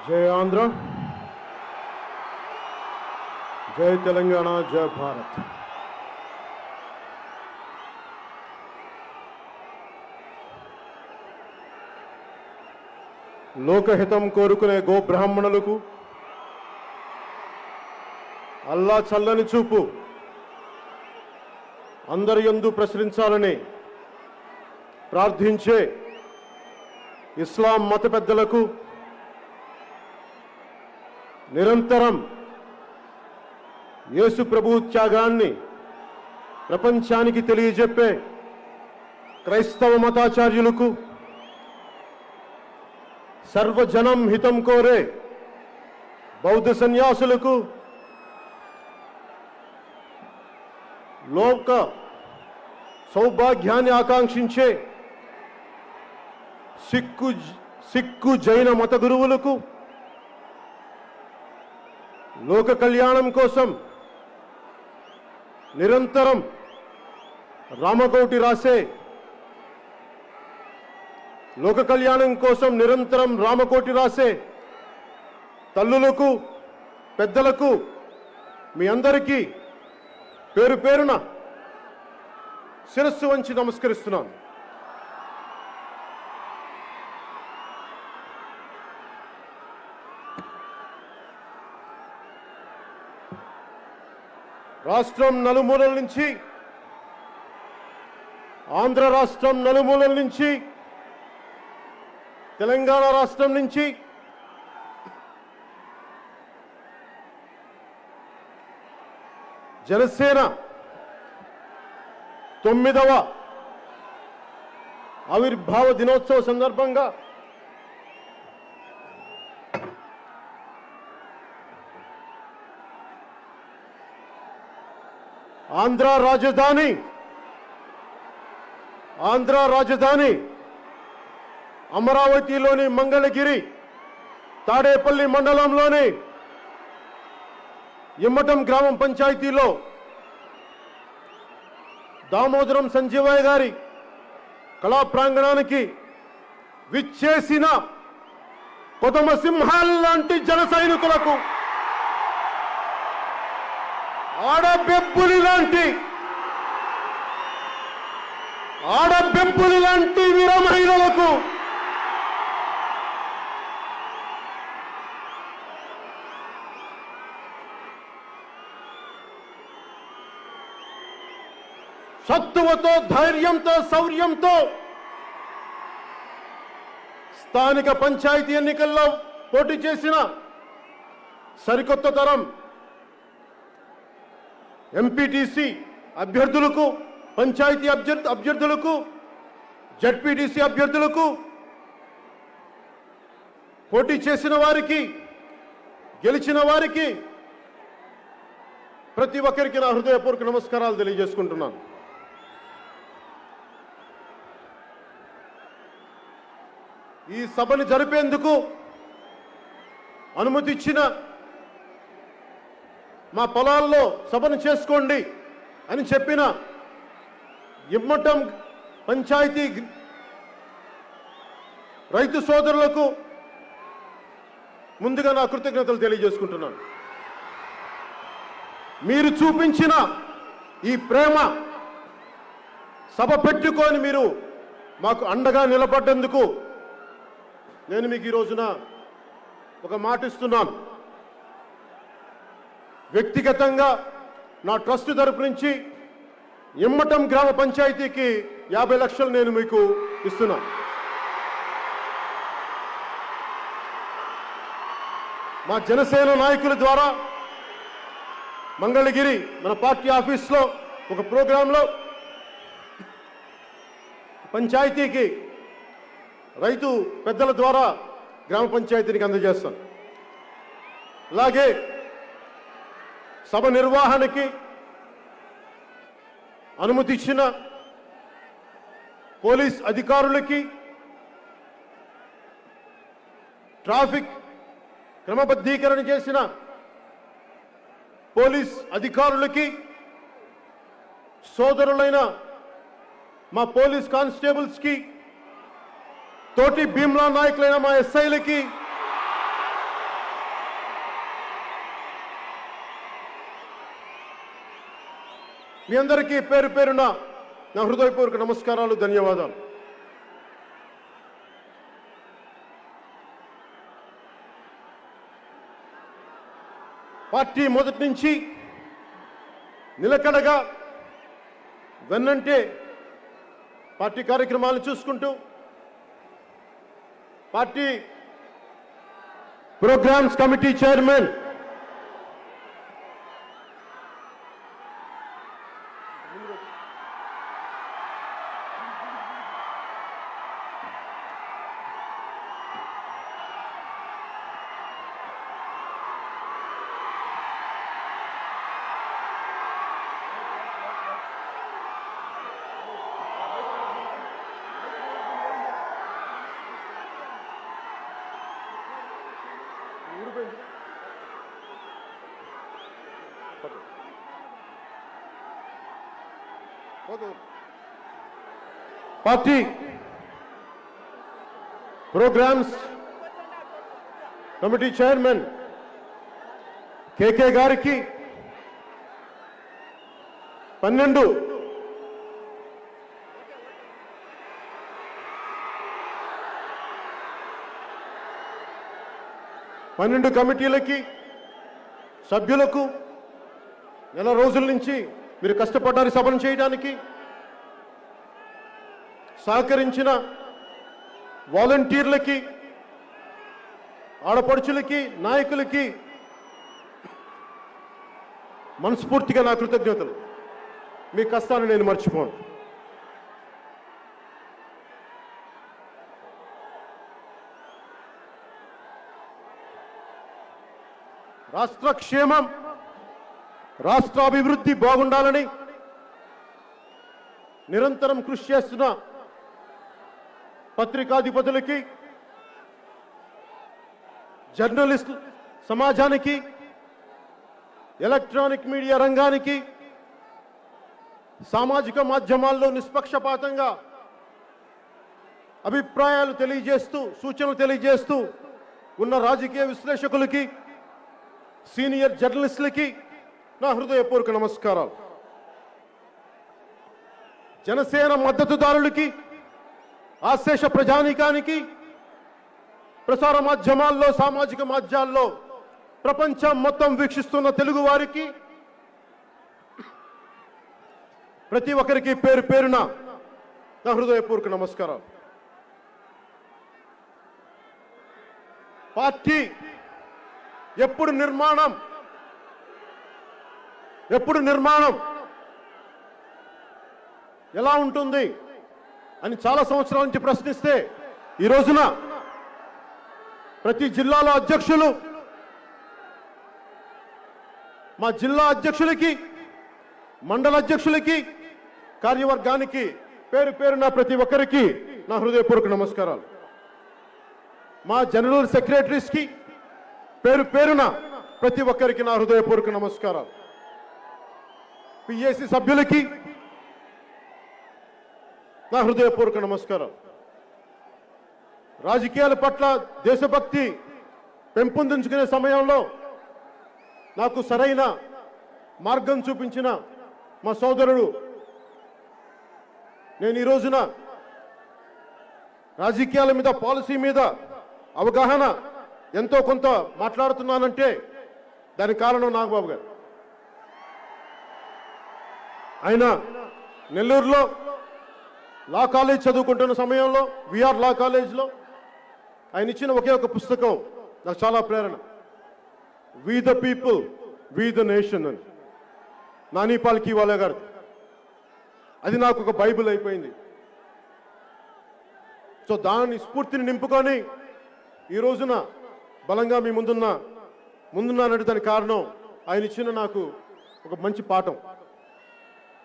जय आंध्र, जय तेलंगाना, जय भारत। లోకహితం కోరుకునే గో బ్రాహ్మణులకు అల్లా చల్లని చూపు అందరి యందు ప్రసరించాలని ప్రార్థించే ఇస్లాం మత పెద్దలకు నిరంతరం యేసు ప్రభు త్యాగాన్ని ప్రపంచానికి తెలియజెప్పే క్రైస్తవ మతాచార్యులకు, సర్వజనం హితం కోరే బౌద్ధ సన్యాసులకు, లోక సౌభాగ్యాన్ని ఆకాంక్షించే సిక్కు జైన మత గురువులకు, లోక కళ్యాణం కోసం నిరంతరం రామకోటి రాసే లోక కళ్యాణం కోసం నిరంతరం రామకోటి రాసే తల్లులకు, పెద్దలకు మీ అందరికీ పేరు పేరున శిరస్సు వంచి నమస్కరిస్తున్నాను. రాష్ట్రం నలుమూలల నుంచి, ఆంధ్ర రాష్ట్రం నలుమూలల నుంచి, తెలంగాణ రాష్ట్రం నుంచి, జనసేన 9వ ఆవిర్భావ దినోత్సవ సందర్భంగా ఆంధ్ర రాజధాని అమరావతిలోని మంగళగిరి తాడేపల్లి మండలంలోని ఇమ్మటం గ్రామం పంచాయతీలో దామోదరం సంజీవయ్య గారి కళా ప్రాంగణానికి విచ్చేసిన కొదమ సింహాల లాంటి జన సైనికులకు, ఆడబెబ్బులి లాంటి వీర మహిళలకు, సత్తువతో, ధైర్యంతో, శౌర్యంతో స్థానిక పంచాయతీ ఎన్నికల్లో పోటీ చేసిన సరికొత్త తరం ఎంపీటీసీ అభ్యర్థులకు, పంచాయతీ అభ్యర్థులకు, జడ్పీటీసీ అభ్యర్థులకు, పోటీ చేసిన వారికి, గెలిచిన వారికి ప్రతి ఒక్కరికి నా హృదయపూర్వక నమస్కారాలు తెలియజేసుకుంటున్నాను. ఈ సభను జరిపేందుకు అనుమతి ఇచ్చిన, మా పొలాల్లో సభను చేసుకోండి అని చెప్పిన ఇమ్మటం పంచాయతీ రైతు సోదరులకు ముందుగా నా కృతజ్ఞతలు తెలియజేసుకుంటున్నాను. మీరు చూపించిన ఈ ప్రేమ, సభ పెట్టుకొని మీరు మాకు అండగా నిలబడ్డందుకు నేను మీకు ఈ రోజున ఒక మాట ఇస్తున్నాను. వ్యక్తిగతంగా నా ట్రస్ట్ తరపు నుంచి ఇమ్మటం గ్రామ పంచాయతీకి 50 లక్షలు నేను మీకు ఇస్తున్నాను. మా జనసేన నాయకుల ద్వారా మంగళగిరి మన పార్టీ ఆఫీస్లో ఒక ప్రోగ్రాంలో పంచాయతీకి రైతు పెద్దల ద్వారా గ్రామ పంచాయతీనికి అందజేస్తాను. అలాగే సభ నిర్వహణకి అనుమతి ఇచ్చిన పోలీస్ అధికారులకి, ట్రాఫిక్ క్రమబద్ధీకరణ చేసిన పోలీస్ అధికారులకి, సోదరులైన మా పోలీస్ కానిస్టేబుల్స్కి, తోటి భీమ్లా నాయకులైన మా ఎస్ఐలకి, మీ అందరికీ పేరు పేరున నా హృదయపూర్వక నమస్కారాలు, ధన్యవాదాలు. పార్టీ మొదటి నుంచి నిలకడగా వెన్నంటే పార్టీ కార్యక్రమాలను చూసుకుంటూ party programmes committee chairman party programmes committee chairman KK గారికి 12 కమిటీలకి సభ్యులకు నెల రోజుల నుంచి మీరు కష్టపడ్డారు సభను చేయడానికి. సహకరించిన వాలంటీర్లకి, ఆడపడుచులకి, నాయకులకి మనస్ఫూర్తిగా నా కృతజ్ఞతలు. మీ కష్టాన్ని నేను మర్చిపోను. రాష్ట్ర క్షేమం, రాష్ట్ర అభివృద్ధి బాగుండాలని నిరంతరం కృషి చేస్తున్న పత్రికాధిపతులకి, జర్నలిస్ట్ సమాజానికి, ఎలక్ట్రానిక్ మీడియా రంగానికి, సామాజిక మాధ్యమాల్లో నిష్పక్షపాతంగా అభిప్రాయాలు తెలియజేస్తూ, సూచనలు తెలియజేస్తూ ఉన్న రాజకీయ విశ్లేషకులకి, సీనియర్ జర్నలిస్టులకి నా హృదయపూర్వక నమస్కారాలు. జనసేన మద్దతుదారులకి, ఆశేష ప్రజానీకానికి, ప్రసార మాధ్యమాల్లో, సామాజిక మాధ్యమాల్లో ప్రపంచం మొత్తం వీక్షిస్తున్న తెలుగు వారికి, ప్రతి ఒక్కరికి పేరు పేరున నా హృదయపూర్వక నమస్కారాలు. పార్టీ ఎప్పుడు నిర్మాణం ఎలా ఉంటుంది అని చాలా సంవత్సరాల నుంచి ప్రశ్నిస్తే, ఈ రోజున ప్రతి జిల్లాలో అధ్యక్షులు, మా జిల్లా అధ్యక్షులకి, మండల అధ్యక్షులకి, కార్యవర్గానికి పేరు పేరున ప్రతి ఒక్కరికి నా హృదయపూర్వక నమస్కారాలు. మా జనరల్ సెక్రటరీస్కి పేరు పేరున ప్రతి ఒక్కరికి నా హృదయపూర్వక నమస్కారాలు. పిఏసి సభ్యులకి నా హృదయపూర్వక నమస్కారం. రాజకీయాల పట్ల దేశభక్తి పెంపొందించుకునే సమయంలో నాకు సరైన మార్గం చూపించిన మా సోదరుడు, నేను ఈ రోజున రాజకీయాల మీద, పాలసీ మీద అవగాహన ఎంతో కొంత మాట్లాడుతున్నానంటే దానికి కారణం నాగబాబు గారు. ఆయన నెల్లూరులో లా కాలేజ్ చదువుకుంటున్న సమయంలో, విఆర్ లా కాలేజ్లో ఆయన ఇచ్చిన ఒకే ఒక పుస్తకం నాకు చాలా ప్రేరణ. We the people, we the nation అని, నాని పాల్కీవాలా గారు. అది నాకు ఒక బైబిల్ అయిపోయింది. సో దాని స్ఫూర్తిని నింపుకొని ఈ రోజున బలంగా మీ ముందున్నానంటే దానికి కారణం ఆయన ఇచ్చిన నాకు ఒక మంచి పాఠం.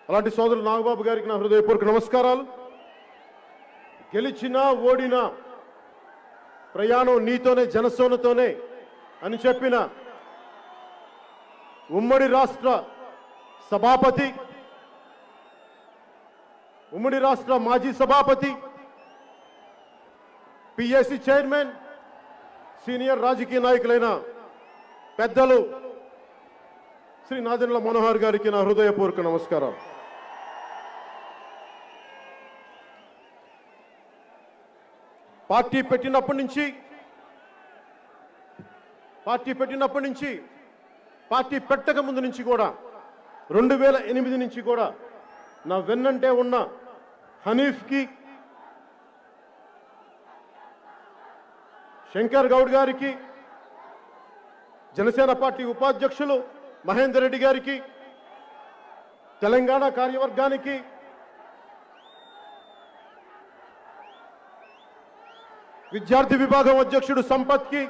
అలాంటి సోదరులు నాగబాబు గారికి నా హృదయపూర్వక నమస్కారాలు. గెలిచినా ఓడినా ప్రయాణం నీతోనే, జనసేనతోనే అని చెప్పిన ఉమ్మడి రాష్ట్ర సభాపతి, ఉమ్మడి రాష్ట్ర మాజీ సభాపతి, పిఎస్సి చైర్మన్, సీనియర్ రాజకీయ నాయకులైన పెద్దలు శ్రీ నాదెండ్ల మనోహర్ గారికి నా హృదయపూర్వక నమస్కారం. పార్టీ పెట్టినప్పటి నుంచి పార్టీ పెట్టక ముందు నుంచి కూడా 2008 నుంచి కూడా నా వెన్నంటే ఉన్న హనీఫ్కి, శంకర్ గౌడ్ గారికి, జనసేన పార్టీ ఉపాధ్యక్షులు మహేందర్ రెడ్డి గారికి, తెలంగాణ కార్యవర్గానికి, విద్యార్థి విభాగం అధ్యక్షుడు సంపత్కి,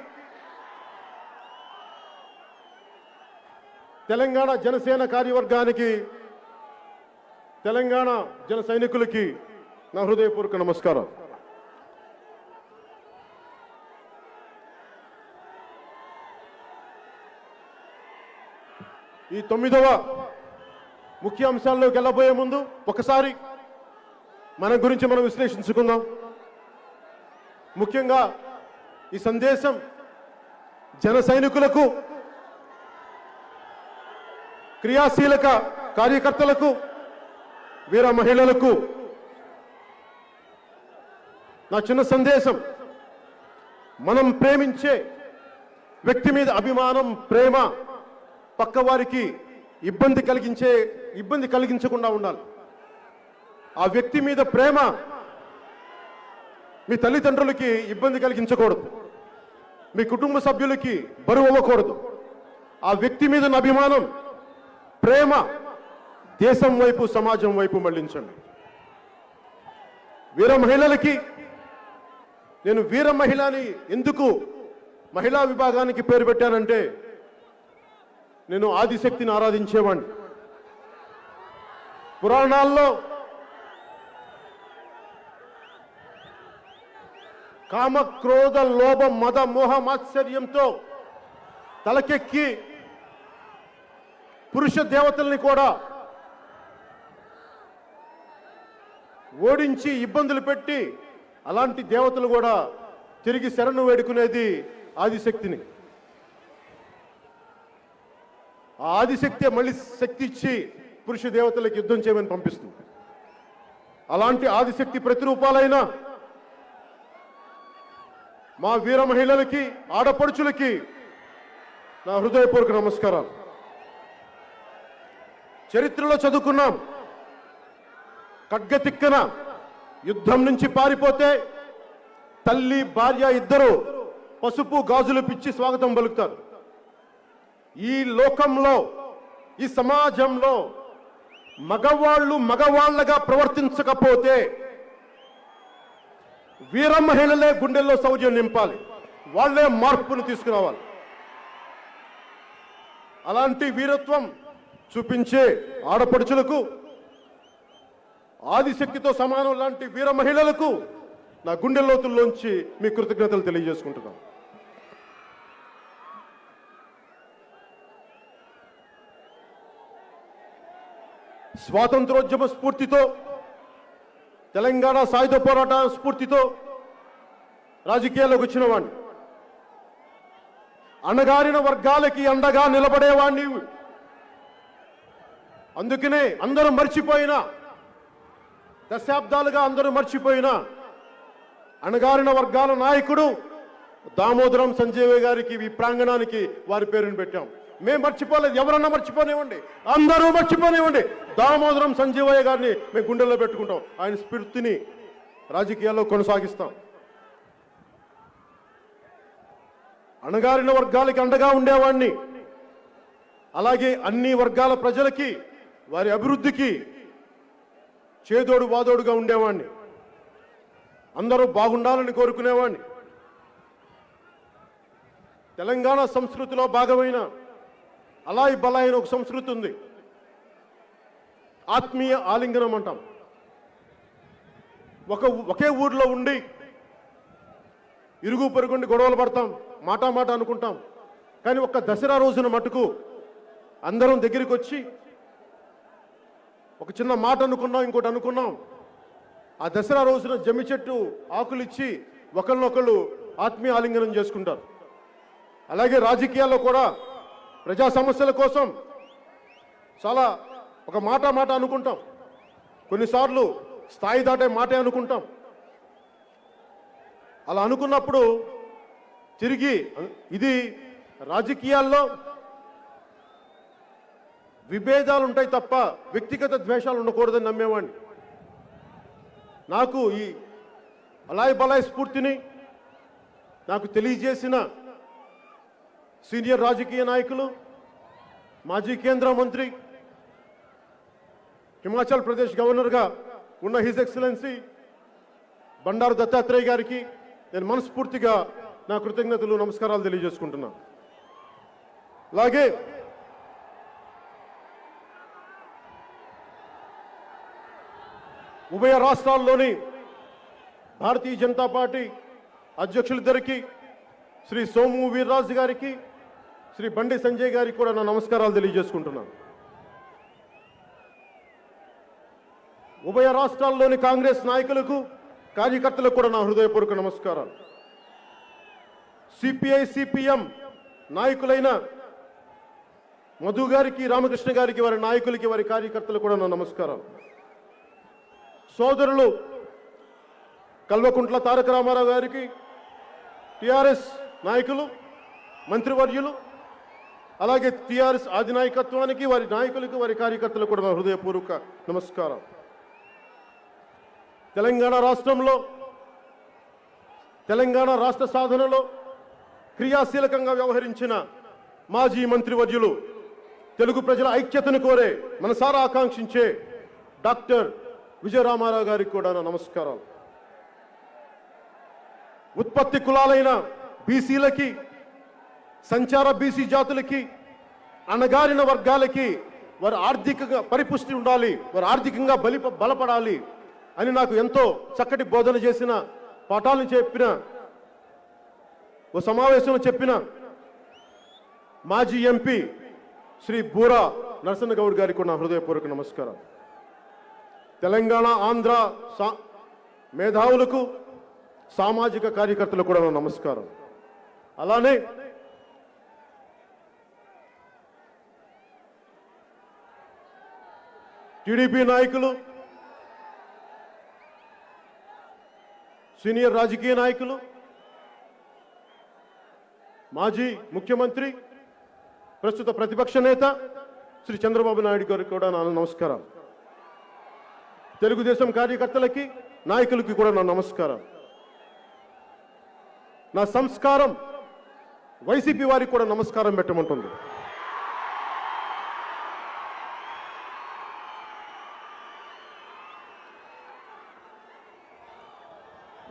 తెలంగాణ జనసేన కార్యవర్గానికి, తెలంగాణ జన సైనికులకి నా హృదయపూర్వక నమస్కారం. ఈ 9వ ముఖ్య అంశాల్లోకి వెళ్ళబోయే ముందు ఒకసారి మన గురించి మనం విశ్లేషించుకుందాం. ముఖ్యంగా ఈ సందేశం జన సైనికులకు, క్రియాశీలక కార్యకర్తలకు, వీర మహిళలకు నా చిన్న సందేశం. మనం ప్రేమించే వ్యక్తి మీద అభిమానం, ప్రేమ పక్కవారికి ఇబ్బంది కలిగించకుండా ఉండాలి. ఆ వ్యక్తి మీద ప్రేమ మీ తల్లిదండ్రులకి ఇబ్బంది కలిగించకూడదు, మీ కుటుంబ సభ్యులకి బరువు అవ్వకూడదు. ఆ వ్యక్తి మీద అభిమానం, ప్రేమ దేశం వైపు, సమాజం వైపు మళ్లించండి. వీర మహిళలకి, నేను వీర మహిళ అని ఎందుకు మహిళా విభాగానికి పేరు పెట్టానంటే, నేను ఆదిశక్తిని ఆరాధించేవాడిని. పురాణాల్లో కామ, క్రోధ, లోభ, మద, మోహ, మాత్సర్యంతో తలకెక్కి పురుష దేవతల్ని కూడా ఓడించి ఇబ్బందులు పెట్టి అలాంటి దేవతలు కూడా తిరిగి శరణు వేడుకునేది ఆదిశక్తిని. ఆ ఆదిశక్తి మళ్ళీ శక్తి ఇచ్చి పురుష దేవతలకు యుద్ధం చేయమని పంపిస్తుంది. అలాంటి ఆదిశక్తి ప్రతిరూపాలైన మా వీర మహిళలకి, ఆడపడుచులకి నా హృదయపూర్వక నమస్కారాలు. చరిత్రలో చదువుకున్నాం, ఖడ్గతిక్కన యుద్ధం నుంచి పారిపోతే తల్లి, భార్య ఇద్దరు పసుపు గాజులు పిచ్చి స్వాగతం పలుకుతారు. ఈ లోకంలో, ఈ సమాజంలో మగవాళ్ళు మగవాళ్ళగా ప్రవర్తించకపోతే వీర మహిళలే గుండెల్లో శౌర్యం నింపాలి, వాళ్లే మార్పును తీసుకురావాలి. అలాంటి వీరత్వం చూపించే ఆడపడుచులకు, ఆదిశక్తితో సమానం లాంటి వీర మహిళలకు నా గుండె లోతుల్లోంచి మీ కృతజ్ఞతలు తెలియజేసుకుంటున్నాం. స్వాతంత్రోద్యమ స్ఫూర్తితో, తెలంగాణ సాయుధ పోరాట స్ఫూర్తితో రాజకీయాల్లోకి వచ్చిన వాడిని. అణగారిన వర్గాలకి అండగా నిలబడేవాడిని. అందుకనే అందరూ మర్చిపోయినా, దశాబ్దాలుగా అందరూ మర్చిపోయినా అణగారిన వర్గాల నాయకుడు దామోదరం సంజయ్ గారికి ఈ ప్రాంగణానికి వారి పేరును పెట్టాం. మేము మర్చిపోలేదు, ఎవరన్నా మర్చిపోనివ్వండి, అందరూ మర్చిపోనివ్వండి, దామోదరం సంజీవయ్య గారిని మేము గుండెల్లో పెట్టుకుంటాం. ఆయన స్ఫూర్తిని రాజకీయాల్లో కొనసాగిస్తాం. అణగారిన వర్గాలకి అండగా ఉండేవాడిని. అలాగే అన్ని వర్గాల ప్రజలకి, వారి అభివృద్ధికి చేదోడు వాదోడుగా ఉండేవాడిని. అందరూ బాగుండాలని కోరుకునేవాడిని. తెలంగాణ సంస్కృతిలో భాగమైన అలాయి బలాయిన ఒక సంస్కృతి ఉంది, ఆత్మీయ ఆలింగనం అంటాం. ఒకే ఊర్లో ఉండి ఇరుగు పొరుగుండి గొడవలు పడతాం, మాట అనుకుంటాం. కానీ ఒక్క దసరా రోజున మటుకు అందరం దగ్గరికి వచ్చి ఒక చిన్న మాట అనుకున్నాం, ఇంకోటి అనుకున్నాం. ఆ దసరా రోజున జమ్మి చెట్టు ఆకులు ఇచ్చి ఒకరినొకళ్ళు ఆత్మీయ ఆలింగనం చేసుకుంటారు. అలాగే రాజకీయాల్లో కూడా ప్రజా సమస్యల కోసం చాలా ఒక మాట అనుకుంటాం. కొన్నిసార్లు స్థాయి దాటే మాటే అనుకుంటాం. అలా అనుకున్నప్పుడు తిరిగి ఇది రాజకీయాల్లో విభేదాలు ఉంటాయి తప్ప వ్యక్తిగత ద్వేషాలు ఉండకూడదని నమ్మేవాడిని. నాకు ఈ అలాయ్ బలాయ్ స్ఫూర్తిని నాకు తెలియజేసిన సీనియర్ రాజకీయ నాయకులు, మాజీ కేంద్ర మంత్రి, హిమాచల్ ప్రదేశ్ గవర్నర్గా ఉన్న హిజ్ ఎక్సలెన్సీ బండారు దత్తాత్రేయ గారికి నేను మనస్ఫూర్తిగా నా కృతజ్ఞతలు, నమస్కారాలు తెలియజేసుకుంటున్నాను. అలాగే ఉభయ రాష్ట్రాల్లోని భారతీయ జనతా పార్టీ అధ్యక్షులిద్దరికి, శ్రీ సోము వీర్రాజు గారికి, శ్రీ బండి సంజయ్ గారికి కూడా నా నమస్కారాలు తెలియజేసుకుంటున్నాను. ఉభయ రాష్ట్రాల్లోని కాంగ్రెస్ నాయకులకు, కార్యకర్తలకు కూడా నా హృదయపూర్వక నమస్కారాలు. సిపిఐ సిపిఎం నాయకులైన మధు గారికి, రామకృష్ణ గారికి, వారి నాయకులకి, వారి కార్యకర్తలకు కూడా నా నమస్కారాలు. సోదరులు కల్వకుంట్ల తారక రామారావు గారికి, టిఆర్ఎస్ నాయకులు, మంత్రివర్యులు, అలాగే టిఆర్ఎస్ అధినాయకత్వానికి, వారి నాయకులకు, వారి కార్యకర్తలకు కూడా నా హృదయపూర్వక నమస్కారం. తెలంగాణ రాష్ట్రంలో, తెలంగాణ రాష్ట్ర సాధనలో క్రియాశీలకంగా వ్యవహరించిన మాజీ మంత్రివర్యులు, తెలుగు ప్రజల ఐక్యతను కోరే, మనసారా ఆకాంక్షించే డాక్టర్ విజయరామారావు గారికి కూడా నా నమస్కారాలు. ఉత్పత్తి కులాలైన బీసీలకి, సంచార బీసీ జాతులకి, అణగారిన వర్గాలకి వారు ఆర్థికంగా పరిపుష్టి ఉండాలి, వారు ఆర్థికంగా బలపడాలి అని నాకు ఎంతో చక్కటి బోధన చేసిన, పాఠాలను చెప్పిన, ఓ సమావేశంలో చెప్పిన మాజీ ఎంపీ శ్రీ బూరా నరసన్న గౌడ్ గారికి కూడా నా హృదయపూర్వక నమస్కారం. తెలంగాణ ఆంధ్ర మేధావులకు, సామాజిక కార్యకర్తలకు కూడా నా నమస్కారం. అలానే టీడీపీ నాయకులు, సీనియర్ రాజకీయ నాయకులు, మాజీ ముఖ్యమంత్రి, ప్రస్తుత ప్రతిపక్ష నేత శ్రీ చంద్రబాబు నాయుడు గారికి కూడా నా నమస్కారం. తెలుగుదేశం కార్యకర్తలకి, నాయకులకి కూడా నా నమస్కారం. నా సంస్కారం వైసీపీ వారికి కూడా నమస్కారం పెట్టమంటుంది.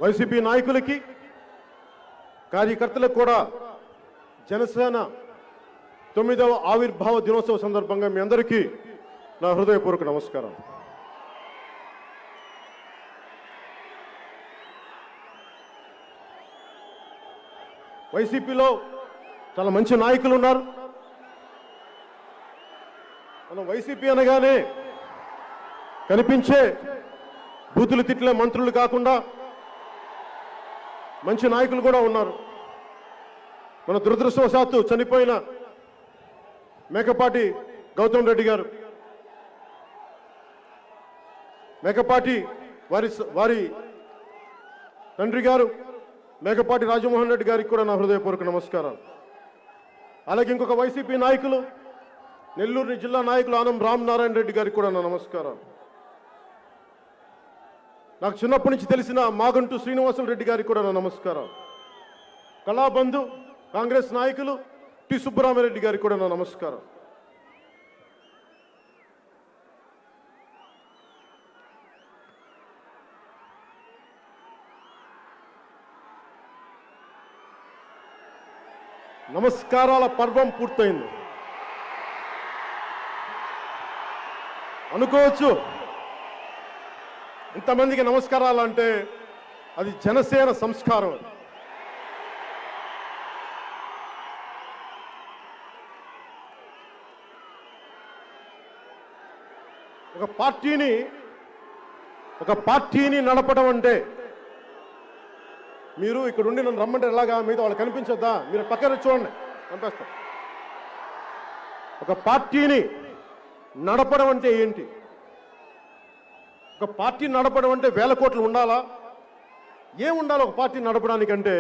వైసీపీ నాయకులకి, కార్యకర్తలకు కూడా జనసేన 9వ ఆవిర్భావ దినోత్సవ సందర్భంగా మీ అందరికీ నా హృదయపూర్వక నమస్కారం. వైసీపీలో చాలా మంచి నాయకులు ఉన్నారు. మనం వైసీపీ అనగానే కనిపించే బూతులు తిట్లే మంత్రులు కాకుండా మంచి నాయకులు కూడా ఉన్నారు. మన దురదృష్టవశాత్తు చనిపోయిన మేకపాటి గౌతమ్ రెడ్డి గారు, మేకపాటి వారి తండ్రి గారు మేకపాటి రాజమోహన్ రెడ్డి గారికి కూడా నా హృదయపూర్వక నమస్కారాలు. అలాగే ఇంకొక వైసీపీ నాయకులు, నెల్లూరు జిల్లా నాయకులు ఆనం రామనారాయణ రెడ్డి గారికి కూడా నా నమస్కారాలు. నాకు చిన్నప్పటి నుంచి తెలిసిన మాగంటు శ్రీనివాసులు రెడ్డి గారికి కూడా నా నమస్కారం. కళాబంధు కాంగ్రెస్ నాయకులు టి సుబ్బరామరెడ్డి గారికి కూడా నా నమస్కారం. నమస్కారాల పర్వం పూర్తయింది అనుకోవచ్చు. ఇంతమందికి నమస్కారాలు అంటే అది జనసేన సంస్కారం. ఒక పార్టీని నడపడం అంటే, మీరు ఇక్కడ ఉండి నన్ను రమ్మంటే ఎలాగా, మీద వాళ్ళు కనిపించొద్దా, మీరు పక్కన చూడండి పంపేస్తా. ఒక పార్టీని నడపడం అంటే ఏంటి? ఒక పార్టీ నడపడం అంటే వేల కోట్లు ఉండాలా, ఏముండాలి ఒక పార్టీ నడపడానికంటే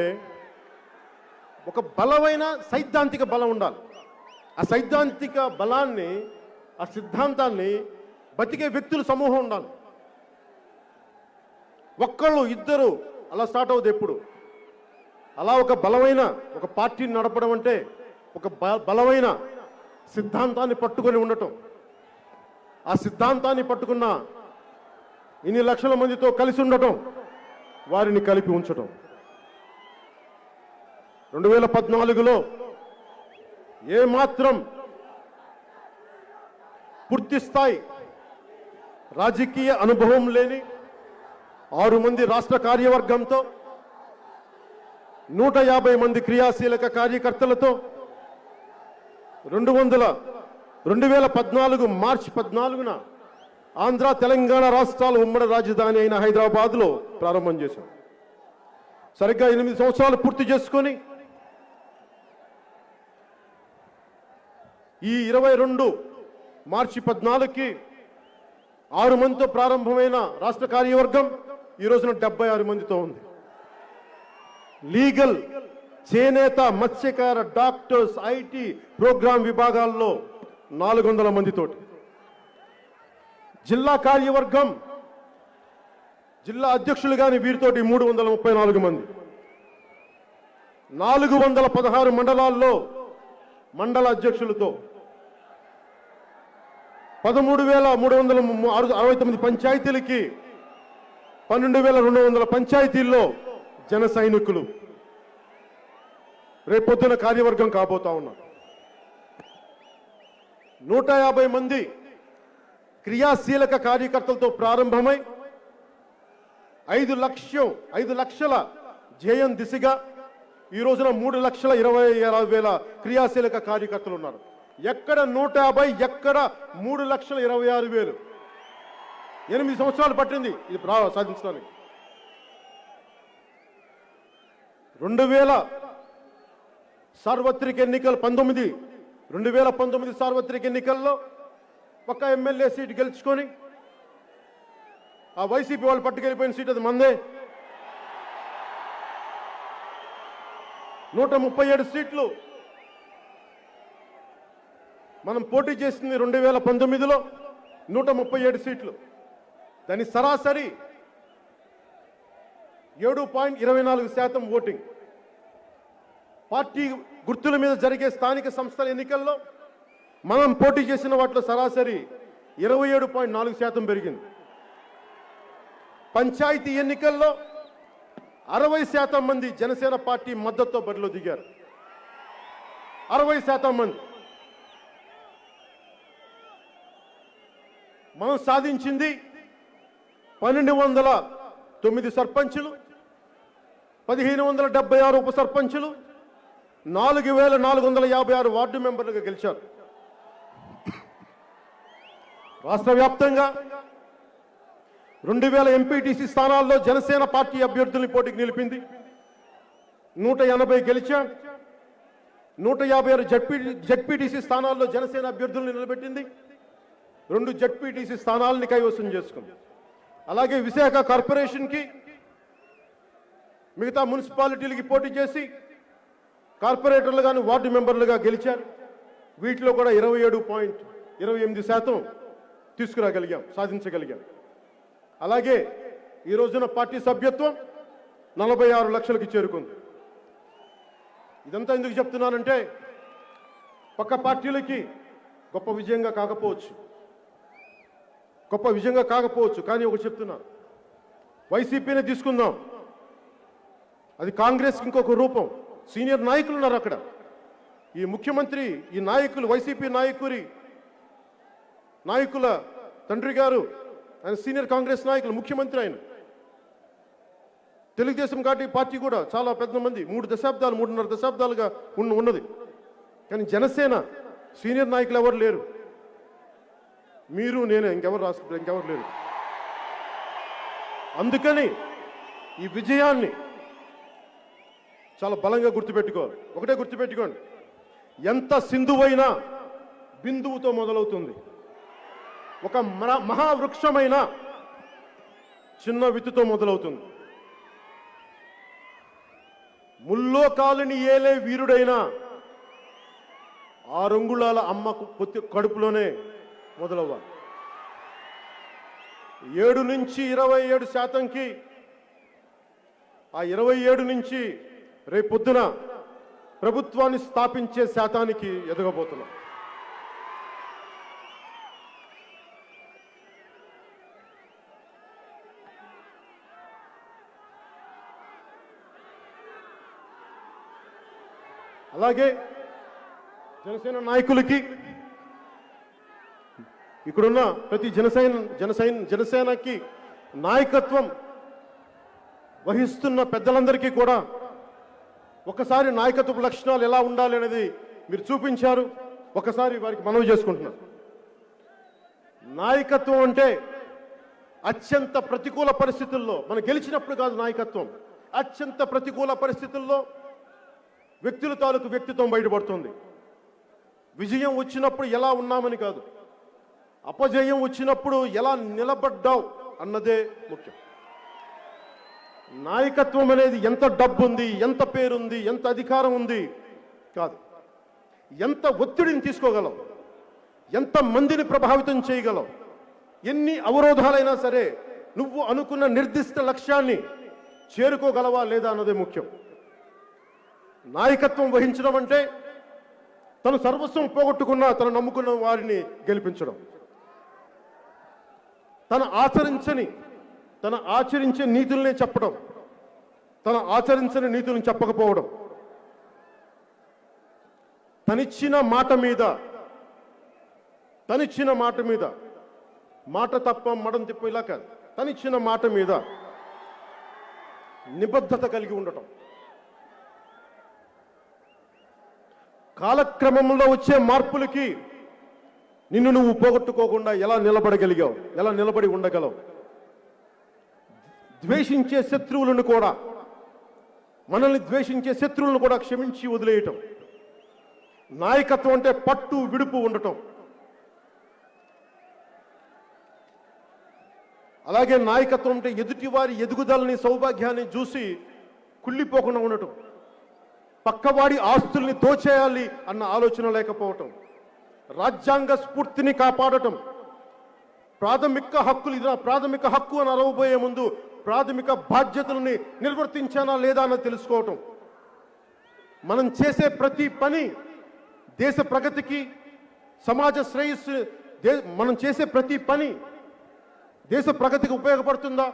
ఒక బలమైన సైద్ధాంతిక బలం ఉండాలి. ఆ సైద్ధాంతిక బలాన్ని, ఆ సిద్ధాంతాన్ని బతికే వ్యక్తుల సమూహం ఉండాలి. ఒక్కళ్ళు ఇద్దరు అలా స్టార్ట్ అవుతుంది ఎప్పుడు. అలా ఒక బలమైన ఒక పార్టీని నడపడం అంటే ఒక బలమైన సిద్ధాంతాన్ని పట్టుకొని ఉండటం. ఆ సిద్ధాంతాన్ని పట్టుకున్న ఇన్ని లక్షల మందితో కలిసి ఉండటం, వారిని కలిపి ఉంచటం. 2014లో ఏమాత్రం పూర్తి స్థాయి రాజకీయ అనుభవం లేని 6 మంది రాష్ట్ర కార్యవర్గంతో 150 మంది క్రియాశీలక కార్యకర్తలతో 2014 మార్చి 14న ఆంధ్ర తెలంగాణ రాష్ట్రాల ఉమ్మడి రాజధాని అయిన హైదరాబాద్లో ప్రారంభం చేశాం. సరిగ్గా 8 సంవత్సరాలు పూర్తి చేసుకొని ఈ 22 మార్చి 14కి 6 మందితో ప్రారంభమైన రాష్ట్ర కార్యవర్గం ఈ రోజున 76 మందితో ఉంది. లీగల్, చేనేత, మత్స్యకార, డాక్టర్స్, ఐటీ, ప్రోగ్రామ్ విభాగాల్లో 400 మందితోటి. జిల్లా కార్యవర్గం, జిల్లా అధ్యక్షులు కానీ వీరితోటి 334 మంది. 416 మండలాల్లో మండల అధ్యక్షులతో 13,369 పంచాయతీలకి 12,200 పంచాయతీల్లో జన సైనికులు రేపొద్దున కార్యవర్గం కాబోతా ఉన్నారు. 150 మంది క్రియాశీలక కార్యకర్తలతో ప్రారంభమై 5 లక్షల ధ్యేయం దిశగా ఈ రోజున 3,26,000 క్రియాశీలక కార్యకర్తలు ఉన్నారు. ఎక్కడ 150, ఎక్కడ 3,26,000. 8 సంవత్సరాలు పట్టింది ఇది సాధించడానికి. 2000 సార్వత్రిక ఎన్నికలు 2019 సార్వత్రిక ఎన్నికల్లో ఒక ఎమ్మెల్యే సీటు గెలుచుకొని ఆ వైసీపీ వాళ్ళు పట్టుకెళ్ళిపోయిన సీట్ అది మందే. 137 సీట్లు మనం పోటీ చేసింది 2019లో 137 సీట్లు. దాని సరాసరి 7.24% ఓటింగ్. పార్టీ గుర్తుల మీద జరిగే స్థానిక సంస్థల ఎన్నికల్లో మనం పోటీ చేసిన వాటిలో సరాసరి 27.4% పెరిగింది. పంచాయతీ ఎన్నికల్లో 60% మంది జనసేన పార్టీ మద్దతుతో బరిలో దిగారు. 60% మంది. మనం సాధించింది 1209 సర్పంచులు, 1576 ఉప సర్పంచులు, 4,456 వార్డు మెంబర్లుగా గెలిచారు. రాష్ట్ర వ్యాప్తంగా 2,000 ఎంపీటీసీ స్థానాల్లో జనసేన పార్టీ అభ్యర్థుల్ని పోటీకి నిలిపింది. 180 గెలిచాం. 156 జడ్పీటీసీ స్థానాల్లో జనసేన అభ్యర్థుల్ని నిలబెట్టింది. 2 జడ్పీటీసీ స్థానాలని కైవసం చేసుకుంది. అలాగే విశాఖ కార్పొరేషన్కి, మిగతా మున్సిపాలిటీలకి పోటీ చేసి కార్పొరేటర్లు కానీ వార్డు మెంబర్లుగా గెలిచారు. వీటిలో కూడా 27.28% తీసుకురాగలిగాం, సాధించగలిగాం. అలాగే ఈ రోజున పార్టీ సభ్యత్వం 46 లక్షలకి చేరుకుంది. ఇదంతా ఎందుకు చెప్తున్నానంటే పక్క పార్టీలకి గొప్ప విజయంగా కాకపోవచ్చు, కానీ ఒకటి చెప్తున్నా, వైసీపీనే తీసుకుందాం, అది కాంగ్రెస్కి ఇంకొక రూపం. సీనియర్ నాయకులు ఉన్నారు అక్కడ. ఈ ముఖ్యమంత్రి, ఈ నాయకులు, వైసీపీ నాయకుల తండ్రి గారు, ఆయన సీనియర్ కాంగ్రెస్ నాయకులు, ముఖ్యమంత్రి ఆయన. తెలుగుదేశం పార్టీ కూడా చాలా పెద్ద మంది, 3.5 దశాబ్దాలుగా ఉన్నది. కానీ జనసేన సీనియర్ నాయకులు ఎవరు లేరు. మీరు, నేనే, ఇంకెవరు లేరు. అందుకని ఈ విజయాన్ని చాలా బలంగా గుర్తుపెట్టుకోవాలి. ఒకటే గుర్తుపెట్టుకోండి, ఎంత సింధువైనా బిందువుతో మొదలవుతుంది. ఒక మహావృక్షమైన చిన్న విత్తుతో మొదలవుతుంది. ముల్లో కాలిని ఏలే వీరుడైన 6 అంగుళాల అమ్మకు కడుపులోనే మొదలవ్వాలి. 7 నుంచి 27%కి, ఆ 27 నుంచి రేపొద్దున ప్రభుత్వాన్ని స్థాపించే శాతానికి ఎదగబోతున్నాం. అలాగే జనసేన నాయకులకి, ఇక్కడున్న ప్రతి జనసేనకి నాయకత్వం వహిస్తున్న పెద్దలందరికీ కూడా ఒకసారి నాయకత్వ లక్షణాలు ఎలా ఉండాలి అనేది మీరు చూపించారు. ఒకసారి వారికి మనవి చేసుకుంటున్నాను. నాయకత్వం అంటే అత్యంత ప్రతికూల పరిస్థితుల్లో, మనం గెలిచినప్పుడు కాదు నాయకత్వం, అత్యంత ప్రతికూల పరిస్థితుల్లో వ్యక్తుల తాలూకు వ్యక్తిత్వం బయటపడుతుంది. విజయం వచ్చినప్పుడు ఎలా ఉన్నామని కాదు, అపజయం వచ్చినప్పుడు ఎలా నిలబడ్డావు అన్నదే ముఖ్యం. నాయకత్వం అనేది ఎంత డబ్బు ఉంది, ఎంత పేరుంది, ఎంత అధికారం ఉంది కాదు, ఎంత ఒత్తిడిని తీసుకోగలవు, ఎంత మందిని ప్రభావితం చేయగలవు, ఎన్ని అవరోధాలైనా సరే నువ్వు అనుకున్న నిర్దిష్ట లక్ష్యాన్ని చేరుకోగలవా లేదా అన్నదే ముఖ్యం. నాయకత్వం వహించడం అంటే తను సర్వస్వం పోగొట్టుకున్న తను నమ్ముకున్న వారిని గెలిపించడం, తన ఆచరించే నీతుల్నే చెప్పడం, తన ఆచరించని నీతులను చెప్పకపోవడం, తనిచ్చిన మాట మీద మాట తప్ప మడం తిప్ప ఇలా కాదు, తనిచ్చిన మాట మీద నిబద్ధత కలిగి ఉండటం. కాలక్రమంలో వచ్చే మార్పులకి నిన్ను నువ్వు పోగొట్టుకోకుండా ఎలా నిలబడగలిగావు, ఎలా నిలబడి ఉండగలవు. ద్వేషించే శత్రువులను కూడా, మనల్ని ద్వేషించే శత్రువులను కూడా క్షమించి వదిలేయటం. నాయకత్వం అంటే పట్టు విడుపు ఉండటం. అలాగే నాయకత్వం అంటే ఎదుటివారి ఎదుగుదలని, సౌభాగ్యాన్ని చూసి కుళ్ళిపోకుండా ఉండటం. పక్కవాడి ఆస్తుల్ని దోచేయాలి అన్న ఆలోచన లేకపోవటం, రాజ్యాంగ స్ఫూర్తిని కాపాడటం, ప్రాథమిక హక్కులు, ఇది నా ప్రాథమిక హక్కు అని అరవబోయే ముందు ప్రాథమిక బాధ్యతలని నిర్వర్తించానా లేదా అన్నది తెలుసుకోవటం. మనం చేసే ప్రతి పని దేశ ప్రగతికి, సమాజ శ్రేయస్సు, మనం చేసే ప్రతి పని దేశ ప్రగతికి ఉపయోగపడుతుందా,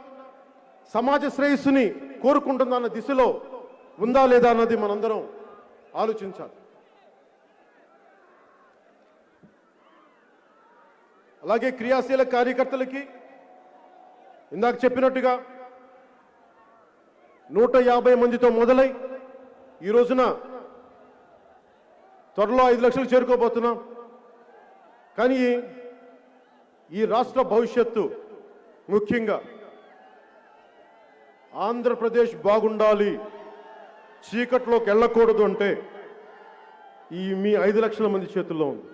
సమాజ శ్రేయస్సుని కోరుకుంటుందా అన్న దిశలో ఉందా లేదా అన్నది మనందరం ఆలోచించాలి. అలాగే క్రియాశీల కార్యకర్తలకి ఇందాక చెప్పినట్టుగా 150 మందితో మొదలై ఈ రోజున త్వరలో 5 లక్షలు చేరుకోబోతున్నాం. కానీ ఈ రాష్ట్ర భవిష్యత్తు, ముఖ్యంగా ఆంధ్రప్రదేశ్ బాగుండాలి, చీకట్లోకి వెళ్ళకూడదు అంటే మీ 5 లక్షల మంది చేతుల్లో ఉంది.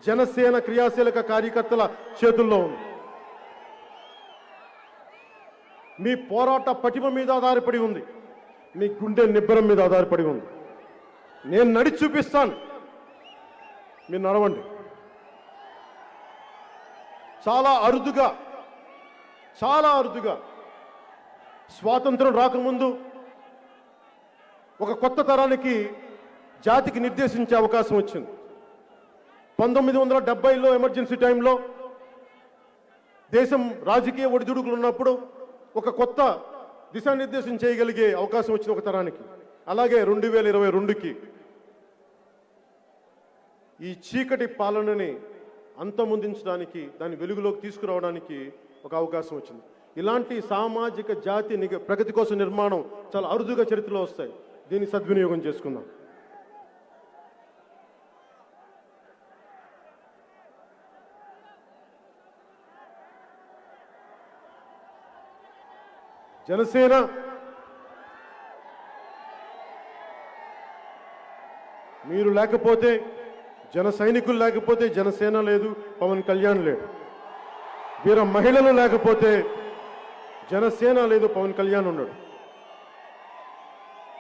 జనసేన క్రియాశీలక కార్యకర్తల చేతుల్లో ఉంది. మీ పోరాట పటిమ మీద ఆధారపడి ఉంది, మీ గుండె నిబ్బరం మీద ఆధారపడి ఉంది. నేను నడిచి చూపిస్తాను, మీరు నడవండి. చాలా అరుదుగా స్వాతంత్రం రాకముందు ఒక కొత్త తరానికి, జాతికి నిర్దేశించే అవకాశం వచ్చింది. 1970లో ఎమర్జెన్సీ టైంలో దేశం రాజకీయ ఒడిదుడుకులు ఉన్నప్పుడు ఒక కొత్త దిశానిర్దేశం చేయగలిగే అవకాశం వచ్చింది ఒక తరానికి. అలాగే 2022కి ఈ చీకటి పాలనని అంతమొందించడానికి, దాని వెలుగులోకి తీసుకురావడానికి ఒక అవకాశం వచ్చింది. ఇలాంటి సామాజిక జాతి ప్రగతి కోసం నిర్మాణం చాలా అరుదుగా చరిత్రలో వస్తాయి. దీన్ని సద్వినియోగం చేసుకుందాం. జనసేన మీరు లేకపోతే, జన సైనికులు లేకపోతే జనసేన లేదు, పవన్ కళ్యాణ్ లేడు. వీర మహిళలు లేకపోతే జనసేన లేదు, పవన్ కళ్యాణ్ ఉన్నాడు.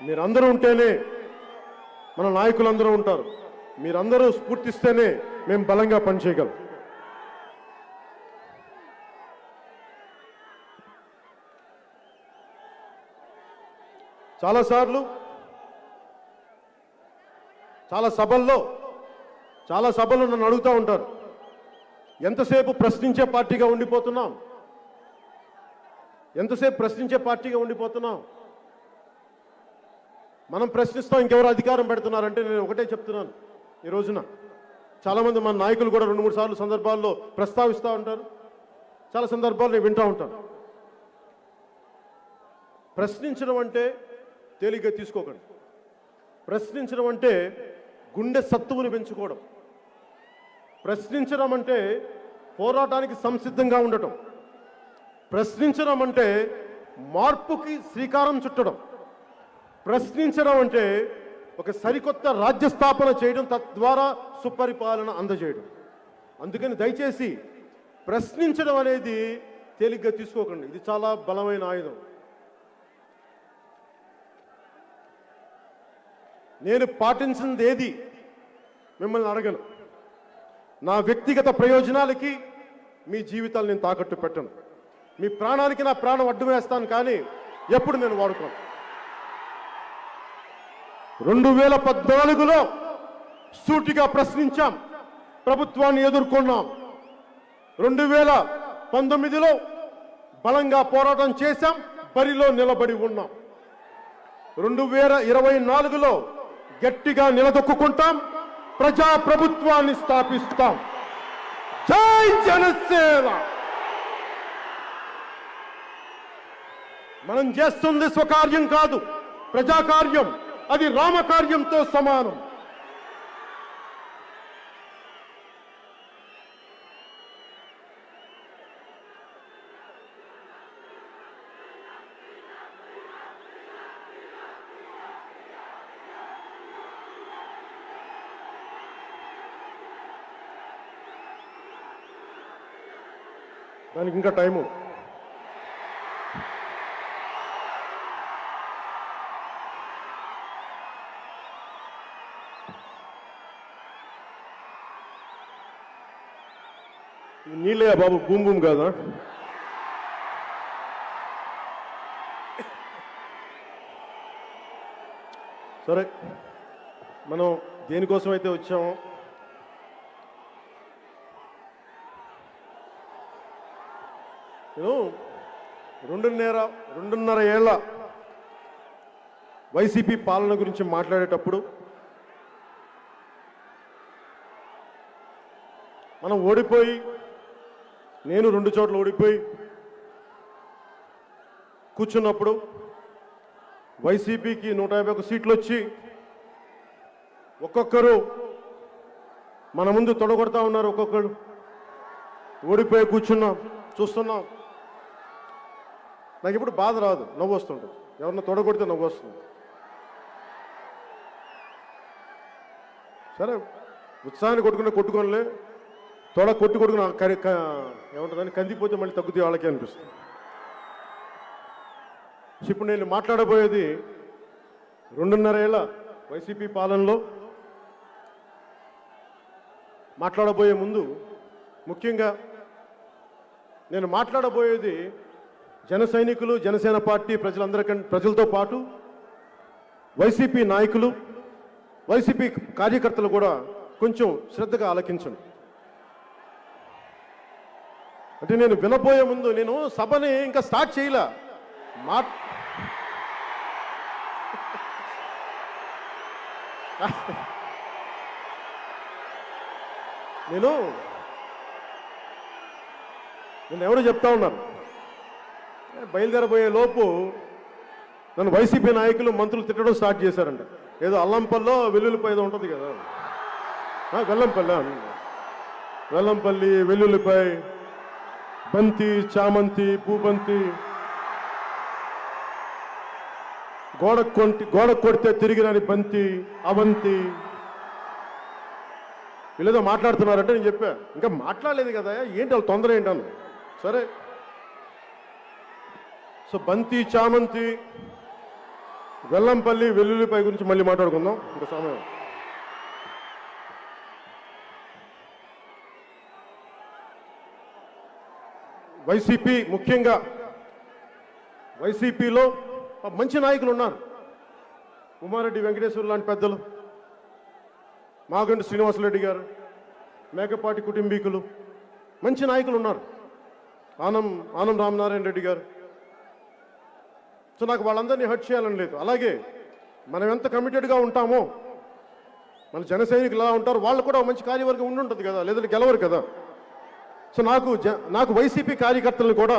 మీరందరూ ఉంటేనే మన నాయకులందరూ ఉంటారు. మీరందరూ స్ఫూర్తిస్తేనే మేము బలంగా పనిచేయగలం. చాలాసార్లు చాలా సభల్లో నన్ను అడుగుతూ ఉంటారు, ఎంతసేపు ప్రశ్నించే పార్టీగా ఉండిపోతున్నాం, మనం ప్రశ్నిస్తాం, ఇంకెవరు అధికారం పెడుతున్నారంటే నేను ఒకటే చెప్తున్నాను. ఈ రోజున చాలామంది మన నాయకులు కూడా 2-3 సార్లు సందర్భాల్లో ప్రస్తావిస్తూ ఉంటారు. చాలా సందర్భాలు నేను వింటూ ఉంటాను. ప్రశ్నించడం అంటే తేలిగ్గా తీసుకోకండి. ప్రశ్నించడం అంటే గుండె సత్తువుని పెంచుకోవడం. ప్రశ్నించడం అంటే పోరాటానికి సంసిద్ధంగా ఉండటం. ప్రశ్నించడం అంటే మార్పుకి శ్రీకారం చుట్టడం. ప్రశ్నించడం అంటే ఒక సరికొత్త రాజ్య స్థాపన చేయడం, తద్వారా సుపరిపాలన అందజేయడం. అందుకని దయచేసి ప్రశ్నించడం అనేది తేలిగ్గా తీసుకోకండి. ఇది చాలా బలమైన ఆయుధం. నేను పాటించింది ఏది మిమ్మల్ని అడగను. నా వ్యక్తిగత ప్రయోజనాలకి మీ జీవితాలు నేను తాకట్టు పెట్టను. మీ ప్రాణానికి నా ప్రాణం అడ్డు వేస్తాను, కానీ ఎప్పుడు నేను వాడుకోను. 2014లో సూటిగా ప్రశ్నించాం, ప్రభుత్వాన్ని ఎదుర్కొన్నాం. 2019లో బలంగా పోరాటం చేశాం, బరిలో నిలబడి ఉన్నాం. 2024లో గట్టిగా నిలదొక్కుంటాం, ప్రజా ప్రభుత్వాన్ని స్థాపిస్తాం. జై జనసేన. మనం చేస్తుంది స్వకార్యం కాదు, ప్రజాకార్యం. అది రామకార్యంతో సమానం. దానికి ఇంకా టైము. నీళ్ళే బాబు, భూమి భూమి కాదా? సరే, మనం దేనికోసం అయితే వచ్చామో నేను 2.5 ఏళ్ల వైసీపీ పాలన గురించి మాట్లాడేటప్పుడు మనం ఓడిపోయి, నేను 2 చోట్ల ఓడిపోయి కూర్చున్నప్పుడు వైసీపీకి 151 సీట్లు వచ్చి ఒక్కొక్కరు మన ముందు తొడగొడతా ఉన్నారు. ఒక్కొక్కరు ఓడిపోయి కూర్చున్నాం, చూస్తున్నాం. నాకు ఇప్పుడు బాధ రాదు, నవ్వు వస్తుంటుంది. ఎవరన్నా తొడగొడితే నవ్వు వస్తుంది. సరే, ఉత్సాహాన్ని కొట్టుకోనిలే, కొట్టుకుని ఏమంటుందని కందిపోతే మళ్ళీ తగ్గుతాయి వాళ్ళకే అనిపిస్తుంది. ఇప్పుడు నేను మాట్లాడబోయేది 2.5 ఏళ్ల వైసీపీ పాలనలో. మాట్లాడబోయే ముందు ముఖ్యంగా నేను మాట్లాడబోయేది జన సైనికులు, జనసేన పార్టీ ప్రజలతో పాటు వైసీపీ నాయకులు, వైసీపీ కార్యకర్తలు కూడా కొంచెం శ్రద్ధగా ఆలకించండి. అంటే నేను వినబోయే ముందు, నేను సభని ఇంకా స్టార్ట్ చేయలే. నేను ఎవరు చెప్తా ఉన్నారు, బయలుదేరబోయే లోపు నన్ను వైసీపీ నాయకులు, మంత్రులు తిట్టడం స్టార్ట్ చేశారంట. ఏదో అల్లంపల్లో వెల్లుల్లిపాయ ఏదో ఉంటుంది కదా, వెల్లంపల్లి, వెల్లుల్లిపాయ, బంతి, చామంతి, పూబంతి, గోడ కొడితే తిరిగి రాని బంతి, అవంతి, వీళ్ళేదో మాట్లాడుతున్నారంటే నేను చెప్పా, ఇంకా మాట్లాడలేదు కదా, ఏంటి వాళ్ళ తొందర ఏంటన్నా. సరే, సో బంతి, చామంతి, వెల్లంపల్లి వెల్లుల్లిపై గురించి మళ్ళీ మాట్లాడుకుందాం ఇంకా సమయం. వైసీపీ, ముఖ్యంగా వైసీపీలో మంచి నాయకులు ఉన్నారు. ఉమారెడ్డి వెంకటేశ్వర లాంటి పెద్దలు, మాగంటి శ్రీనివాసరెడ్డి గారు, మేకపాటి కుటుంబీకులు, మంచి నాయకులు ఉన్నారు. ఆనం రామనారాయణ రెడ్డి గారు. సో నాకు వాళ్ళందరినీ హర్ట్ చేయాలని లేదు. అలాగే మనం ఎంత కమిటెడ్గా ఉంటామో, మన జన సైనికులు ఎలా ఉంటారు, వాళ్ళు కూడా మంచి కార్యవర్గం ఉండి ఉంటుంది కదా, లేదంటే గెలవరు కదా. సో నాకు వైసీపీ కార్యకర్తలను కూడా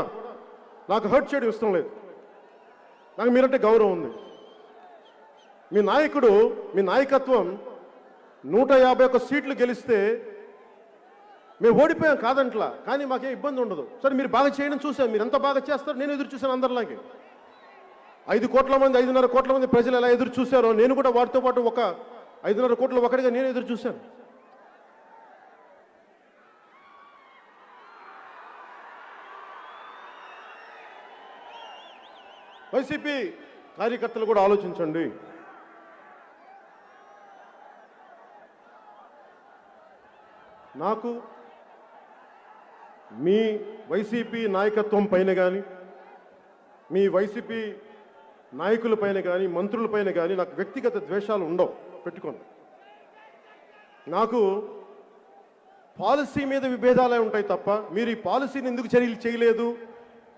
నాకు హర్ట్ చేయడం ఇష్టం లేదు. నాకు మీరంటే గౌరవం ఉంది. మీ నాయకత్వం 151 సీట్లు గెలిస్తే మేము ఓడిపోయాం కాదంట్లా, కానీ మాకేం ఇబ్బంది ఉండదు. సరే మీరు బాగా చేయడం చూసాం, మీరు ఎంత బాగా చేస్తారు నేను ఎదురు చూశాను. అందరిలాగే 5 కోట్ల మంది 5.5 కోట్ల మంది ప్రజలు ఎలా ఎదురు చూశారో నేను కూడా వారితో పాటు ఒక 5.5 కోట్ల ఒకటిగా నేను ఎదురు చూశాను. వైసీపీ కార్యకర్తలు కూడా ఆలోచించండి. నాకు మీ వైసీపీ నాయకత్వం పైన కానీ, మీ వైసీపీ నాయకుల పైన కానీ, మంత్రుల పైన కానీ నాకు వ్యక్తిగత ద్వేషాలు ఉండవు, పెట్టుకోండి. నాకు పాలసీ మీద విభేదాలే ఉంటాయి తప్ప, మీరు ఈ పాలసీని ఎందుకు చర్యలు చేయలేదు,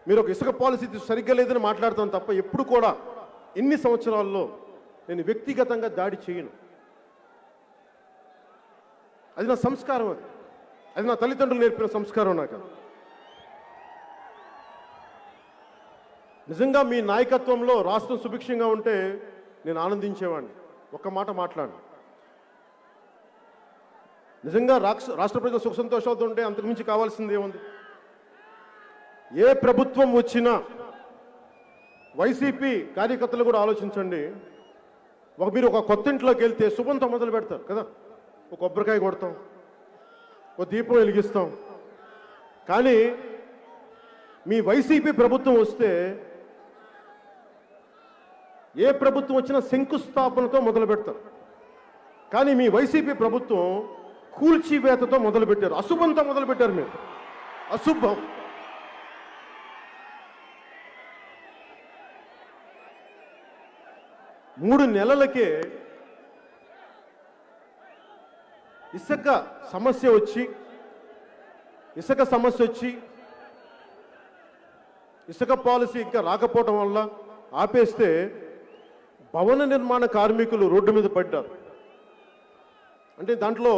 మీరు ఒక ఇసుక పాలసీ సరిగ్గా లేదని మాట్లాడతాను తప్ప, ఎప్పుడు కూడా ఇన్ని సంవత్సరాల్లో నేను వ్యక్తిగతంగా దాడి చేయను. అది నా సంస్కారం, అది నా తల్లిదండ్రులు నేర్పిన సంస్కారం. నాకు నిజంగా మీ నాయకత్వంలో రాష్ట్రం సుభిక్షంగా ఉంటే నేను ఆనందించేవాడిని. ఒక్క మాట మాట్లాడు. నిజంగా రాష్ట్ర ప్రజల సుఖ సంతోషాలతో ఉంటే అంతకుమించి కావాల్సింది ఏముంది? ఏ ప్రభుత్వం వచ్చినా వైసీపీ కార్యకర్తలు కూడా ఆలోచించండి. మీరు ఒక కొత్త ఇంట్లోకి వెళ్తే శుభంతో మొదలు పెడతారు కదా, ఒక కొబ్బరికాయ కొడతాం, ఒక దీపం వెలిగిస్తాం. కానీ మీ వైసీపీ ప్రభుత్వం వస్తే ఏ ప్రభుత్వం వచ్చినా శంకుస్థాపనతో మొదలు పెడతారు. కానీ మీ వైసీపీ ప్రభుత్వం కూల్చివేతతో మొదలు పెట్టారు, అశుభంతో మొదలు పెట్టారు. మీరు అశుభం. మూడు నెలలకే ఇసుక సమస్య వచ్చి ఇసుక పాలసీ ఇంకా రాకపోవడం వల్ల ఆపేస్తే భవన నిర్మాణ కార్మికులు రోడ్డు మీద పడ్డారు. అంటే దాంట్లో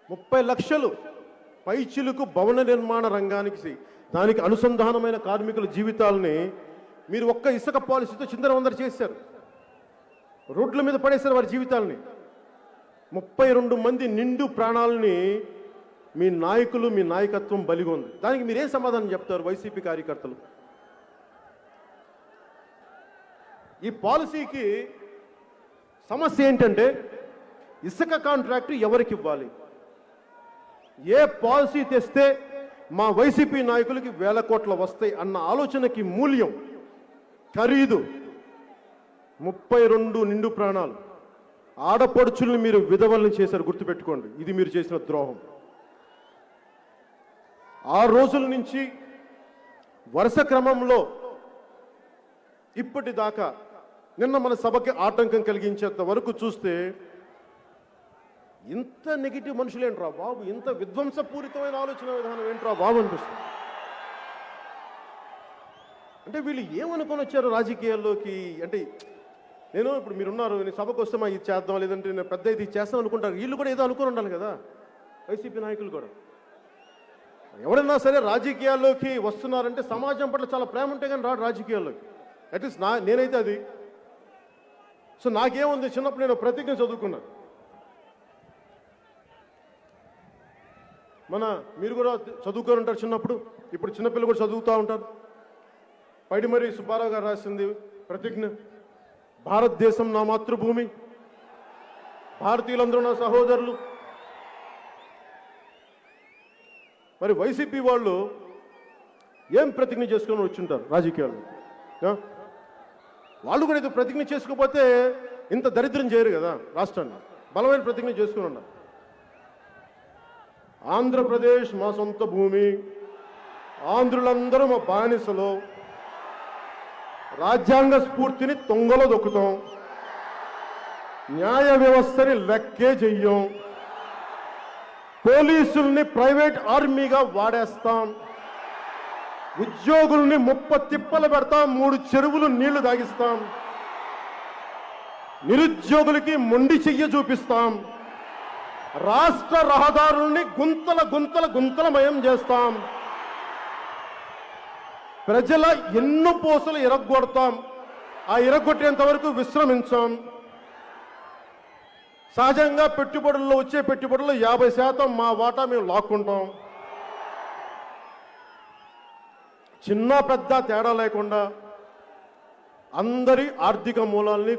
30 లక్షలు పైచిలుకు భవన నిర్మాణ రంగానికి, దానికి అనుసంధానమైన కార్మికుల జీవితాలని మీరు ఒక్క ఇసుక పాలసీతో చిందరవందర చేశారు, రోడ్ల మీద పడేశారు వారి జీవితాలని. 32 మంది నిండు ప్రాణాలని మీ నాయకులు, మీ నాయకత్వం బలిగొంది. దానికి మీరేం సమాధానం చెప్తారు వైసీపీ కార్యకర్తలు? ఈ పాలసీకి సమస్య ఏంటంటే ఇసుక కాంట్రాక్టు ఎవరికి ఇవ్వాలి? ఏ పాలసీ తెస్తే మా వైసీపీ నాయకులకి 1000 కోట్లు వస్తాయి అన్న ఆలోచనకి మూల్యం, ఖరీదు 32 నిండు ప్రాణాలు. ఆడపడుచుల్ని మీరు విధవల్ని చేశారు, గుర్తుపెట్టుకోండి. ఇది మీరు చేసిన ద్రోహం. ఆ రోజుల నుంచి వరుస క్రమంలో ఇప్పటిదాకా నిన్న మన సభకి ఆటంకం కలిగించేంత వరకు చూస్తే ఇంత నెగిటివ్ మనుషులేంట్రా బాబు, ఇంత విధ్వంసపూరితమైన ఆలోచన విధానం ఏంట్రా బాబు అనిపిస్తుంది. అంటే వీళ్ళు ఏమనుకొని వచ్చారు రాజకీయాల్లోకి? అంటే ఇప్పుడు మీరున్నారు, నేను సభకు వస్తే మా ఇది చేద్దాం, లేదంటే నేను పెద్ద ఇది చేస్తాం అనుకుంటారు. వీళ్ళు కూడా ఏదో అనుకుని ఉండాలి కదా, వైసీపీ నాయకులు కూడా. ఎవరైనా సరే రాజకీయాల్లోకి వస్తున్నారంటే సమాజం పట్ల చాలా ప్రేమ ఉంటే కానీ రాడు రాజకీయాల్లోకి. అట్లీస్ట్ నేనైతే అది. సో నాకేముంది, చిన్నప్పుడు నేను ప్రతిజ్ఞ చదువుకున్నాను. మీరు కూడా చదువుకొని ఉంటారు చిన్నప్పుడు, ఇప్పుడు చిన్నపిల్లలు కూడా చదువుతూ ఉంటారు. పైడిమర్రి సుబ్బారావు గారు రాసింది ప్రతిజ్ఞ. భారతదేశం నా మాతృభూమి, భారతీయులందరూ నా సహోదరులు. మరి వైసీపీ వాళ్ళు ఏం ప్రతిజ్ఞ చేసుకొని వచ్చింటారు రాజకీయాల్లో? వాళ్ళు కూడా ఇది ప్రతిజ్ఞ చేసుకోకపోతే ఇంత దరిద్రం చేయరు కదా రాష్ట్రాన్ని. బలమైన ప్రతిజ్ఞ చేసుకుని ఉన్నారు. ఆంధ్రప్రదేశ్ మా సొంత భూమి, ఆంధ్రులందరూ మా బానిసలు, రాజ్యాంగ స్ఫూర్తిని తొంగలో దొక్కుతాం, న్యాయ వ్యవస్థని లెక్కే చెయ్యం, పోలీసుల్ని ప్రైవేట్ ఆర్మీగా వాడేస్తాం, ఉద్యోగుల్ని తిప్పలు పెడతాం, 3 చెరువులు నీళ్లు తాగిస్తాం, నిరుద్యోగులకి మొండి చెయ్య చూపిస్తాం, రాష్ట్ర రహదారుల్ని గుంతలమయం చేస్తాం, ప్రజల ఎన్నో పోసలు ఇరగొడతాం, ఆ ఇరగొట్టేంత వరకు విశ్రమించాం. సహజంగా పెట్టుబడుల్లో వచ్చే పెట్టుబడుల్లో 50% మా వాటా మేము లాక్కుంటాం. చిన్న పెద్ద తేడా లేకుండా అందరి ఆర్థిక మూలాల్ని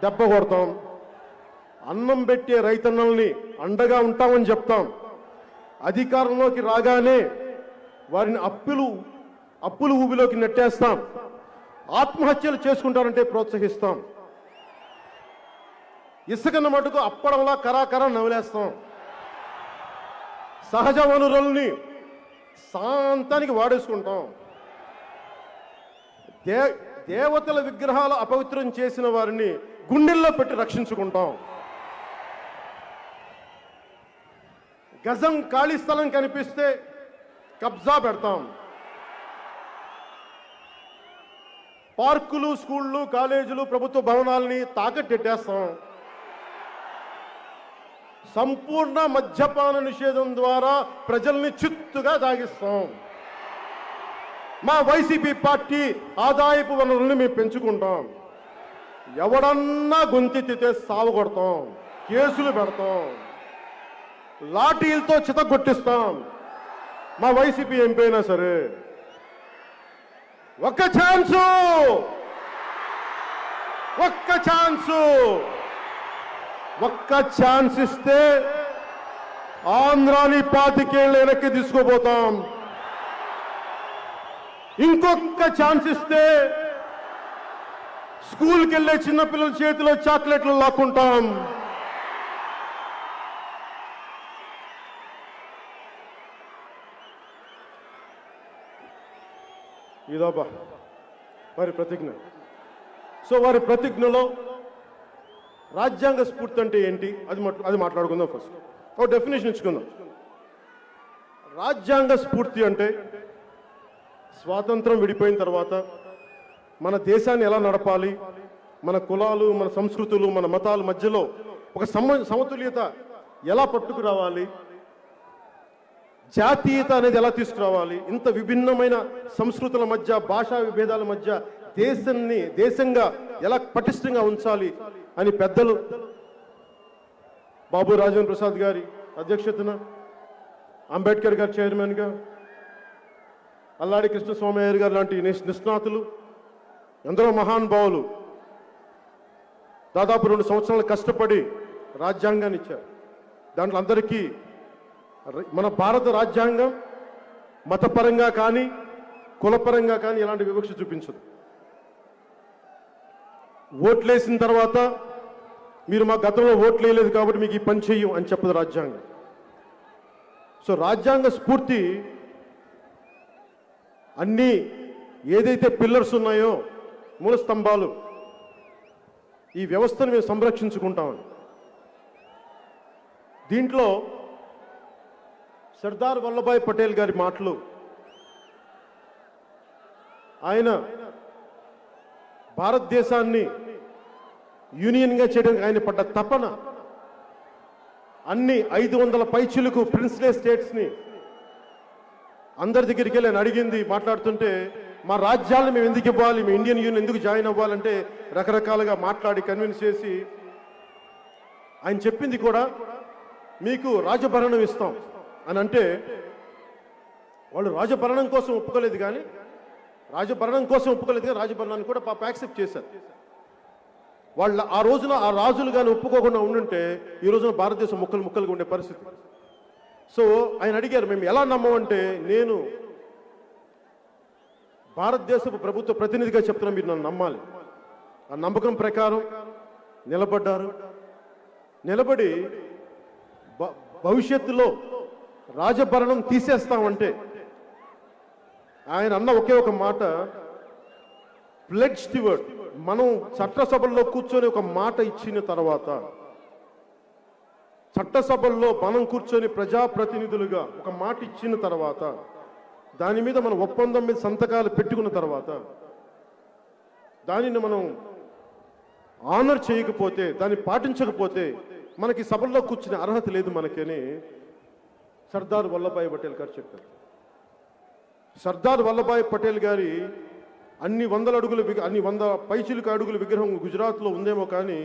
దెబ్బ కొడతాం. అన్నం పెట్టే రైతన్నల్ని అండగా ఉంటామని చెప్తాం. అధికారంలోకి రాగానే వారిని అప్పులు ఊబిలోకి నెట్టేస్తాం. ఆత్మహత్యలు చేసుకుంటారంటే ప్రోత్సహిస్తాం. ఇసుకన్న మటుకు అప్పడంలా కరాకరా నవ్వులేస్తాం. సహజ వనరుల్ని శాంతానికి వాడేసుకుంటాం. దేవతల విగ్రహాలు అపవిత్రం చేసిన వారిని గుండెల్లో పెట్టి రక్షించుకుంటాం. గజం ఖాళీ స్థలం కనిపిస్తే కబ్జా పెడతాం. పార్కులు, స్కూళ్ళు, కాలేజీలు, ప్రభుత్వ భవనాల్ని తాకట్టెట్టేస్తాం. సంపూర్ణ మద్యపాన నిషేధం ద్వారా ప్రజల్ని చిత్తుగా తాగిస్తాం. మా వైసీపీ పార్టీ ఆదాయపు వనరుల్ని మేము పెంచుకుంటాం. ఎవడన్నా గొంతెత్తితే సావగొడతాం, కేసులు పెడతాం, లాఠీలతో చితగొట్టిస్తాం. మా వైసీపీ ఎంపీ అయినా సరే ఒక్క ఛాన్స్ ఇస్తే ఆంధ్రాని 25 ఏళ్ళు వెనక్కి తీసుకుపోతాం. ఇంకొక ఛాన్స్ ఇస్తే స్కూల్కి వెళ్ళే చిన్నపిల్లల చేతిలో చాక్లెట్లు లాక్కుంటాం. ఇదోబా వారి ప్రతిజ్ఞ. సో వారి ప్రతిజ్ఞలో రాజ్యాంగ స్ఫూర్తి అంటే ఏంటి అది మాట్లాడుకుందాం. ఫస్ట్ ఒక డెఫినేషన్ ఇచ్చుకుందాం. రాజ్యాంగ స్ఫూర్తి అంటే స్వాతంత్రం విడిపోయిన తర్వాత మన దేశాన్ని ఎలా నడపాలి, మన కులాలు, మన సంస్కృతులు, మన మతాల మధ్యలో ఒక సమతుల్యత ఎలా పట్టుకురావాలి, జాతీయత అనేది ఎలా తీసుకురావాలి, ఇంత విభిన్నమైన సంస్కృతుల మధ్య, భాషా విభేదాల మధ్య దేశంగా ఎలా పటిష్టంగా ఉంచాలి అని పెద్దలు బాబు రాజేంద్ర ప్రసాద్ గారి అధ్యక్షతన, అంబేద్కర్ గారు చైర్మన్గా, అల్లాడి కృష్ణస్వామయ్య గారు లాంటి నిష్ణాతులు, ఎందరో మహానుభావులు దాదాపు 2 సంవత్సరాలు కష్టపడి రాజ్యాంగాన్ని ఇచ్చారు. దాంట్లో అందరికీ మన భారత రాజ్యాంగం మతపరంగా కానీ కులపరంగా కానీ ఎలాంటి వివక్ష చూపించదు. ఓట్లేసిన తర్వాత మీరు మా గతంలో ఓట్లు వేయలేదు కాబట్టి మీకు ఈ పని చెయ్యం అని చెప్పదు రాజ్యాంగం. సో రాజ్యాంగ స్ఫూర్తి అన్నీ ఏదైతే పిల్లర్స్ ఉన్నాయో, మూల స్తంభాలు, ఈ వ్యవస్థను మేము సంరక్షించుకుంటామని. దీంట్లో సర్దార్ వల్లభాయ్ పటేల్ గారి మాటలు, ఆయన భారతదేశాన్ని యూనియన్గా చేయడానికి ఆయన పడ్డ తపన, అన్ని 500 పైచిలకు ప్రిన్స్లే స్టేట్స్ని అందరి దగ్గరికి వెళ్ళి ఆయన అడిగింది. మాట్లాడుతుంటే మా రాజ్యాలను మేము ఎందుకు ఇవ్వాలి, మీ ఇండియన్ యూనియన్ ఎందుకు జాయిన్ అవ్వాలంటే రకరకాలుగా మాట్లాడి కన్విన్స్ చేసి ఆయన చెప్పింది కూడా మీకు రాజభరణం ఇస్తాం అని. అంటే వాళ్ళు రాజభరణం కోసం ఒప్పుకోలేదు కానీ రాజభరణాన్ని కూడా పాప యాక్సెప్ట్ చేశారు. వాళ్ళు ఆ రోజున ఆ రాజులు కానీ ఒప్పుకోకుండా ఉండుంటే ఈ రోజున భారతదేశం ముక్కలుగా ఉండే పరిస్థితి. సో ఆయన అడిగారు, మేము ఎలా నమ్మమంటే, నేను భారతదేశపు ప్రభుత్వ ప్రతినిధిగా చెప్తున్నా, మీరు నన్ను నమ్మాలి. ఆ నమ్మకం ప్రకారం నిలబడ్డారు. నిలబడి భవిష్యత్తులో రాజభరణం తీసేస్తామంటే ఆయన అన్న ఒకే ఒక మాట, ప్లెడ్జ్ స్టివర్డ్. మనం చట్టసభల్లో కూర్చొని ఒక మాట ఇచ్చిన తర్వాత, చట్టసభల్లో మనం కూర్చొని ప్రజాప్రతినిధులుగా ఒక మాట ఇచ్చిన తర్వాత, దాని మీద మనం ఒప్పందం మీద సంతకాలు పెట్టుకున్న తర్వాత, దానిని మనం ఆనర్ చేయకపోతే, దాన్ని పాటించకపోతే మనకి సభల్లో కూర్చునే అర్హత లేదు మనకని సర్దార్ వల్లభాయ్ పటేల్ గారు చెప్పారు. సర్దార్ వల్లభాయ్ పటేల్ గారి అన్ని వంద పైచిలుక అడుగుల విగ్రహం గుజరాత్లో ఉందేమో, కానీ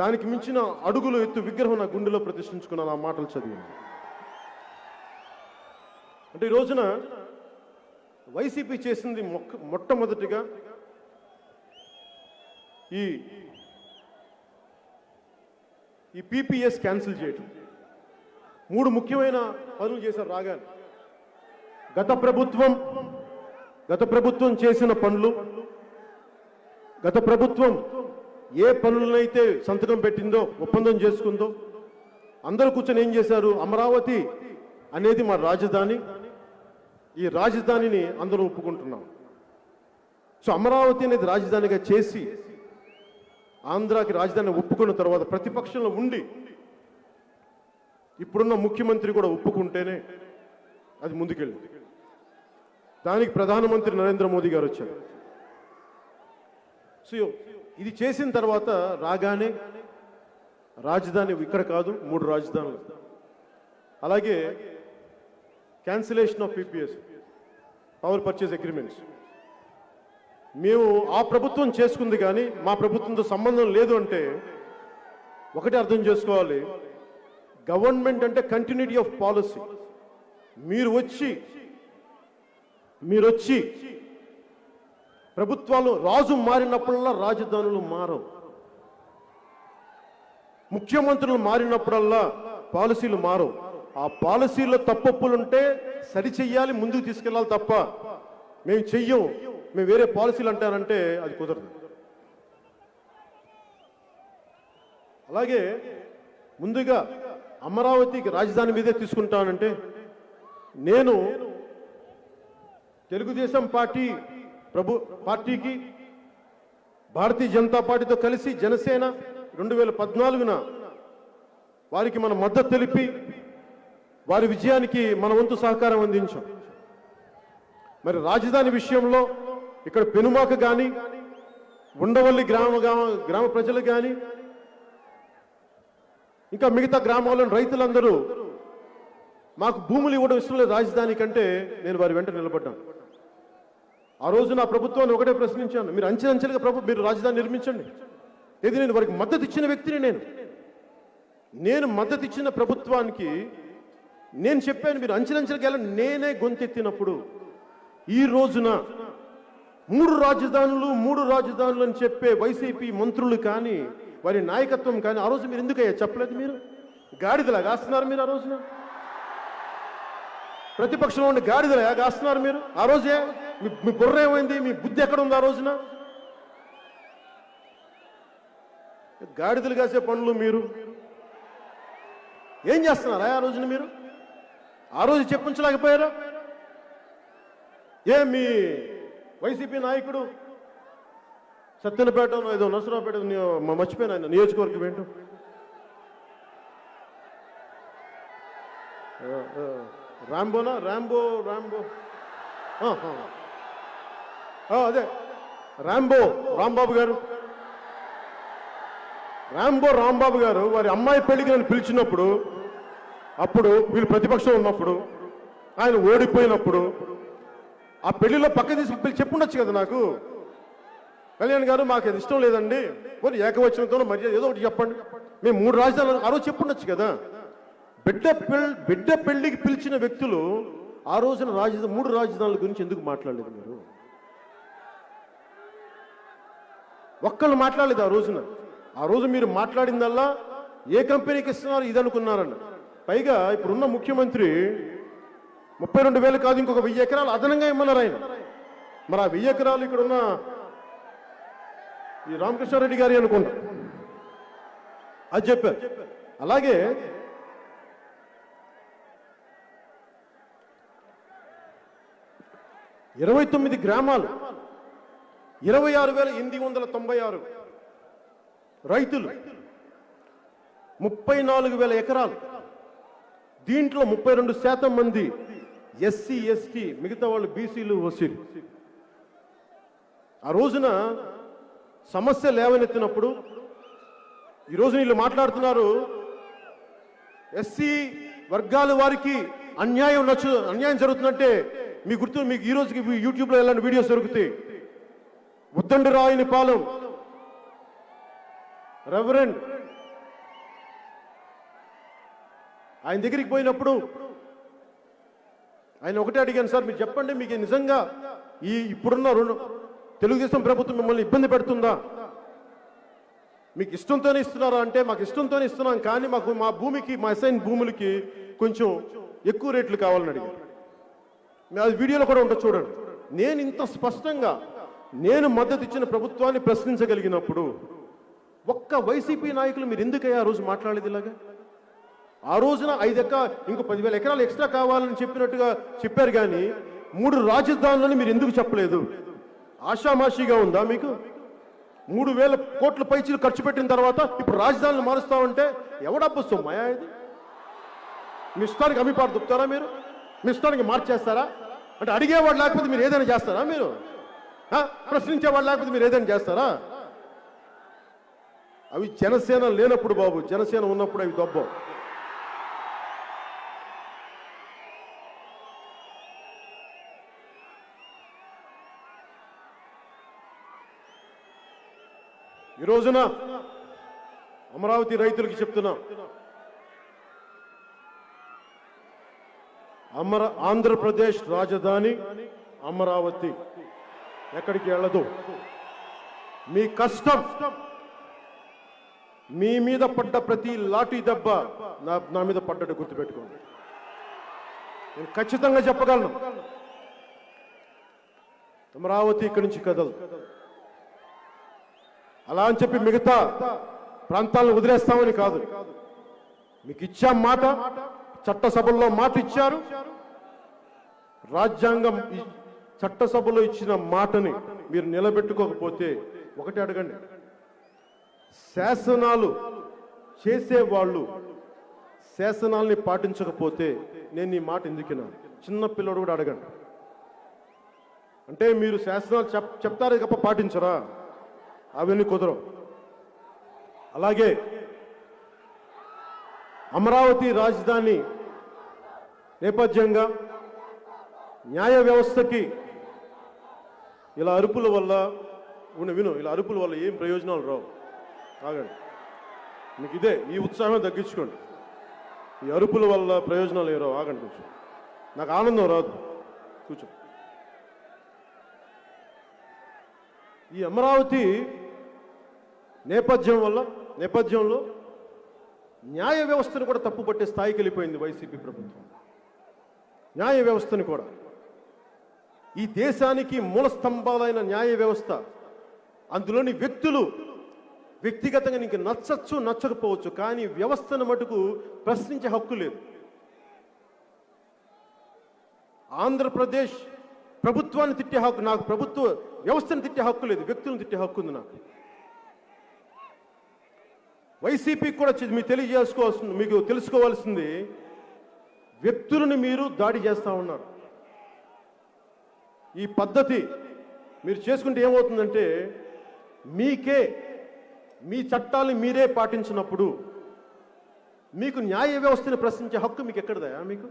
దానికి మించిన అడుగులు ఎత్తు విగ్రహం నా గుండెలో ప్రతిష్ఠించుకున్నాను ఆ మాటలు చదివి. అంటే ఈ రోజున వైసీపీ చేసింది మొట్టమొదటిగా ఈ పీపీఎస్ క్యాన్సిల్ చేయటం. 3 ముఖ్యమైన పనులు చేశారు రాగానే. గత ప్రభుత్వం చేసిన పనులు, గత ప్రభుత్వం ఏ పనులనైతే సంతకం పెట్టిందో, ఒప్పందం చేసుకుందో, అందరూ కూర్చొని ఏం చేశారు, అమరావతి అనేది మా రాజధాని, ఈ రాజధానిని అందరూ ఒప్పుకుంటున్నాం. సో అమరావతి అనేది రాజధానిగా చేసి ఆంధ్రాకి రాజధాని ఒప్పుకున్న తర్వాత ప్రతిపక్షంలో ఉండి ఇప్పుడున్న ముఖ్యమంత్రి కూడా ఒప్పుకుంటేనే అది ముందుకెళ్ళింది. దానికి ప్రధానమంత్రి నరేంద్ర మోదీ గారు వచ్చారు. సో ఇది చేసిన తర్వాత రాగానే రాజధాని ఇక్కడ కాదు, 3 రాజధానులు. అలాగే cancellation of PPs, power purchase agreements. మేము ఆ ప్రభుత్వం చేసుకుంది కానీ మా ప్రభుత్వంతో సంబంధం లేదు అంటే ఒకటే అర్థం చేసుకోవాలి, గవర్నమెంట్ అంటే కంటిన్యూటీ ఆఫ్ పాలసీ. మీరు వచ్చి ప్రభుత్వాలు రాజు మారినప్పుడల్లా రాజధానులు మారవు, ముఖ్యమంత్రులు మారినప్పుడల్లా పాలసీలు మారవు. ఆ పాలసీలో తప్పొప్పులుంటే సరిచెయ్యాలి, ముందుకు తీసుకెళ్ళాలి తప్ప మేము చెయ్యం, మేము వేరే పాలసీలు అంటారంటే అది కుదరదు. అలాగే ముందుగా అమరావతికి రాజధాని మీదే తీసుకుంటానంటే, నేను తెలుగుదేశం పార్టీకి భారతీయ జనతా పార్టీతో కలిసి జనసేన 2014న వారికి మన మద్దతు తెలిపి వారి విజయానికి మన వంతు సహకారం అందించాం. మరి రాజధాని విషయంలో ఇక్కడ పెనుమాక కానీ, ఉండవల్లి గ్రామ ప్రజలు కానీ, ఇంకా మిగతా గ్రామాల్లోని రైతులందరూ మాకు భూములు ఇవ్వడం ఇష్టం లేదు రాజధాని కంటే, నేను వారి వెంట నిలబడ్డాను. ఆ రోజు నా ప్రభుత్వాన్ని ఒకటే ప్రశ్నించాను, మీరు అంచెలంచెలుగా మీరు రాజధాని నిర్మించండి. ఇది నేను వారికి మద్దతు ఇచ్చిన వ్యక్తిని. నేను మద్దతు ఇచ్చిన ప్రభుత్వానికి నేను చెప్పాను, మీరు అంచెలంచెలుగా వెళ్ళండి. నేనే గొంతెత్తినప్పుడు ఈ రోజున 3 రాజధానులు అని చెప్పే వైసీపీ మంత్రులు కానీ, వారి నాయకత్వం కానీ, ఆ రోజు మీరు ఎందుకయ్యా చెప్పలేదు? మీరు గాడిదలా కాస్తున్నారు. మీరు ఆ రోజున ప్రతిపక్షంలో ఉండి గాడిదలా కాస్తున్నారు మీరు. ఆ రోజే మీ బుర్ర ఏమైంది? మీ బుద్ధి ఎక్కడ ఉంది? ఆ రోజున గాడిదలు కాసే పనులు మీరు ఏం చేస్తున్నారా? ఆ రోజున మీరు ఆ రోజు చెప్పించలేకపోయారా? మీ వైసీపీ నాయకుడు సత్యనపేట ఏదో నరసరావుపేట మర్చిపోయిన ఆయన నియోజకవర్గం ఏంటో, రాంబో అదే రాంబాబు గారు వారి అమ్మాయి పెళ్లికి నన్ను పిలిచినప్పుడు, అప్పుడు వీళ్ళు ప్రతిపక్షం ఉన్నప్పుడు, ఆయన ఓడిపోయినప్పుడు ఆ పెళ్లిలో పక్క తీసుకు చెప్పుండొచ్చు కదా నాకు, కళ్యాణ్ గారు మాకు అది ఇష్టం లేదండి, పోనీ ఏకవచనంతో మర్యాద ఏదో ఒకటి చెప్పండి, మేము 3 రాజధానులు ఆ రోజు చెప్పుండొచ్చు కదా. బిడ్డ పెళ్లికి పిలిచిన వ్యక్తులు ఆ రోజున 3 రాజధానుల గురించి ఎందుకు మాట్లాడలేదు? మీరు ఒక్కళ్ళు మాట్లాడలేదు ఆ రోజున. ఆ రోజు మీరు మాట్లాడిందల్లా ఏ కంపెనీకి ఇస్తున్నారు ఇది అనుకున్నారన్న. పైగా ఇప్పుడున్న ముఖ్యమంత్రి 32,000 కాదు, ఇంకొక 1000 ఎకరాలు అదనంగా ఇమ్మన్నారు ఆయన. మరి ఆ 1000 ఎకరాలు ఇక్కడ ఉన్న ఈ రామకృష్ణారెడ్డి గారి అనుకుంటా అది చెప్పారు. అలాగే ఇరవై 29 గ్రామాలు 26,896 రైతులు 34,000 ఎకరాలు. దీంట్లో 32% మంది ఎస్సీ ఎస్టీ, మిగతా వాళ్ళు బీసీలు ఓసీలు. ఆ రోజున సమస్య లేవనెత్తినప్పుడు ఈరోజు వీళ్ళు మాట్లాడుతున్నారు ఎస్సీ వర్గాల వారికి అన్యాయం జరుగుతుందంటే మీకు ఈ రోజుకి యూట్యూబ్లో ఎలాంటి వీడియోస్ దొరుకుతాయి. ఉద్దండి రాయని పాలెం రెవరెండ్ ఆయన దగ్గరికి పోయినప్పుడు ఆయన ఒకటే అడిగాను, సార్ మీరు చెప్పండి, మీకు నిజంగా ఇప్పుడున్న తెలుగుదేశం ప్రభుత్వం మిమ్మల్ని ఇబ్బంది పెడుతుందా? మీకు ఇష్టంతోనే ఇస్తున్నారా అంటే మాకు ఇష్టంతోనే ఇస్తున్నాం, కానీ మాకు మా భూమికి, మా అసైన్ భూములకి కొంచెం ఎక్కువ రేట్లు కావాలని అడిగారు. అది వీడియోలో కూడా ఉంటుంది చూడండి. నేను ఇంత స్పష్టంగా నేను మద్దతు ఇచ్చిన ప్రభుత్వాన్ని ప్రశ్నించగలిగినప్పుడు ఒక్క వైసీపీ నాయకులు మీరు ఎందుకయ్యా ఆ రోజు మాట్లాడేది ఇలాగా? ఆ రోజున 5 ఎకరాలు ఇంకో 10,000 ఎకరాలు ఎక్స్ట్రా కావాలని చెప్పినట్టుగా చెప్పారు, కానీ 3 రాజధానులని మీరు ఎందుకు చెప్పలేదు? ఆషామాషిగా ఉందా మీకు? 3,000 కోట్ల పైచీలు ఖర్చు పెట్టిన తర్వాత ఇప్పుడు రాజధానులు మారుస్తామంటే ఎవడబ్బు సొమ్మయా ఇది? మీ ఇష్టానికి అమ్మిపాటు దుప్పుతారా మీరు? మీ ఇష్టానికి మార్చేస్తారా? అంటే అడిగేవాడు లేకపోతే మీరు ఏదైనా చేస్తారా? మీరు ప్రశ్నించేవాడు లేకపోతే మీరు ఏదైనా చేస్తారా? అవి జనసేన లేనప్పుడు బాబు, జనసేన ఉన్నప్పుడు అవి దొబ్బ. ఈ రోజున అమరావతి రైతులకి చెప్తున్నా, ఆంధ్రప్రదేశ్ రాజధాని అమరావతి, ఎక్కడికి వెళ్ళదు. మీ కష్టం, మీ మీద పడ్డ ప్రతి లాఠీ దెబ్బ నా మీద పడ్డట్టు గుర్తుపెట్టుకోండి. నేను ఖచ్చితంగా చెప్పగలను, అమరావతి ఇక్కడి నుంచి కదలు. అలా అని చెప్పి మిగతా ప్రాంతాలను వదిలేస్తామని కాదు. మీకు ఇచ్చాం మాట, చట్టసభల్లో మాట ఇచ్చారు. రాజ్యాంగం చట్టసభలో ఇచ్చిన మాటని మీరు నిలబెట్టుకోకపోతే ఒకటి అడగండి, శాసనాలు చేసేవాళ్ళు శాసనాల్ని పాటించకపోతే నేను ఈ మాట ఎందుకినా? చిన్న పిల్లడు కూడా అడగండి. అంటే మీరు శాసనాలు చెప్తారే తప్ప పాటించరా? అవన్నీ కుదరవు. అలాగే అమరావతి రాజధాని నేపథ్యంగా న్యాయ వ్యవస్థకి ఇలా అరుపుల వల్ల ఇలా అరుపుల వల్ల ఏం ప్రయోజనాలు రావు. ఆగండి, మీకు ఇదే ఈ ఉత్సాహం తగ్గించుకోండి. ఈ అరుపుల వల్ల ప్రయోజనాలు ఏం రావు. ఆగండి, కూర్చో. నాకు ఆనందం రాదు, కూర్చో. ఈ అమరావతి నేపథ్యంలో న్యాయ వ్యవస్థను కూడా తప్పుపట్టే స్థాయికి వెళ్ళిపోయింది వైసీపీ ప్రభుత్వం. న్యాయ వ్యవస్థని కూడా, ఈ దేశానికి మూల స్తంభాలైన న్యాయ వ్యవస్థ, అందులోని వ్యక్తులు వ్యక్తిగతంగా నీకు నచ్చచ్చు నచ్చకపోవచ్చు, కానీ వ్యవస్థను మటుకు ప్రశ్నించే హక్కు లేదు. ఆంధ్రప్రదేశ్ ప్రభుత్వాన్ని తిట్టే హక్కు నాకు, ప్రభుత్వ వ్యవస్థను తిట్టే హక్కు లేదు, వ్యక్తులను తిట్టే హక్కు ఉంది నాకు. వైసీపీకి కూడా మీకు తెలుసుకోవాల్సింది, వ్యక్తులను మీరు దాడి చేస్తూ ఉన్నారు. ఈ పద్ధతి మీరు చేసుకుంటే ఏమవుతుందంటే, మీ చట్టాలను మీరే పాటించినప్పుడు మీకు న్యాయ వ్యవస్థను ప్రశ్నించే హక్కు మీకు ఎక్కడదా? మీకు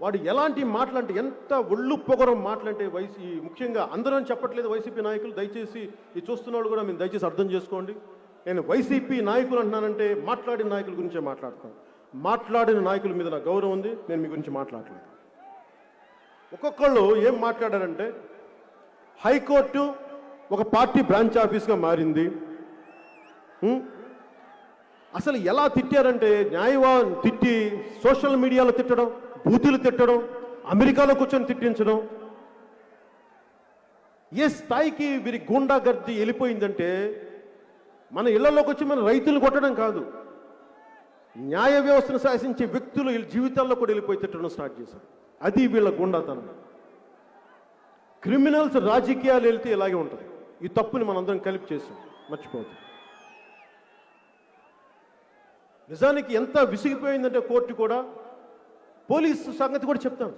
వాడు ఎలాంటి మాటలంటే, ఎంత ఒళ్ళు పొగరం మాటలంటే, ముఖ్యంగా అందరూ చెప్పట్లేదు వైసీపీ నాయకులు, దయచేసి ఈ చూస్తున్న వాళ్ళు కూడా మీరు దయచేసి అర్థం చేసుకోండి. నేను వైసీపీ నాయకులు అంటున్నానంటే మాట్లాడిన నాయకుల గురించే మాట్లాడతాను. మాట్లాడిన నాయకుల మీద నా గౌరవం ఉంది, నేను మీ గురించి మాట్లాడలేదు. ఒక్కొక్కళ్ళు ఏం మాట్లాడారంటే, హైకోర్టు ఒక పార్టీ బ్రాంచ్ ఆఫీస్గా మారింది. అసలు ఎలా తిట్టారంటే, తిట్టి సోషల్ మీడియాలో తిట్టడం, బూతులు తిట్టడం, అమెరికాలో కూర్చొని తిట్టించడం, ఏ స్థాయికి వీరి గూండాగర్ది వెళ్ళిపోయిందంటే మన ఇళ్లలోకి వచ్చి మన రైతులు కొట్టడం కాదు, న్యాయ వ్యవస్థను శాసించే వ్యక్తులు వీళ్ళ జీవితాల్లో కూడా వెళ్ళిపోయి తిట్టడం స్టార్ట్ చేశారు. అది వీళ్ళ గుండాతనం. క్రిమినల్స్ రాజకీయాలు వెళ్తే ఇలాగే ఉంటుంది. ఈ తప్పుని మనందరం కలిపి చేసాం, మర్చిపోతాం. నిజానికి ఎంత విసిగిపోయిందంటే కోర్టు కూడా, పోలీసు సంగతి కూడా చెప్తాను.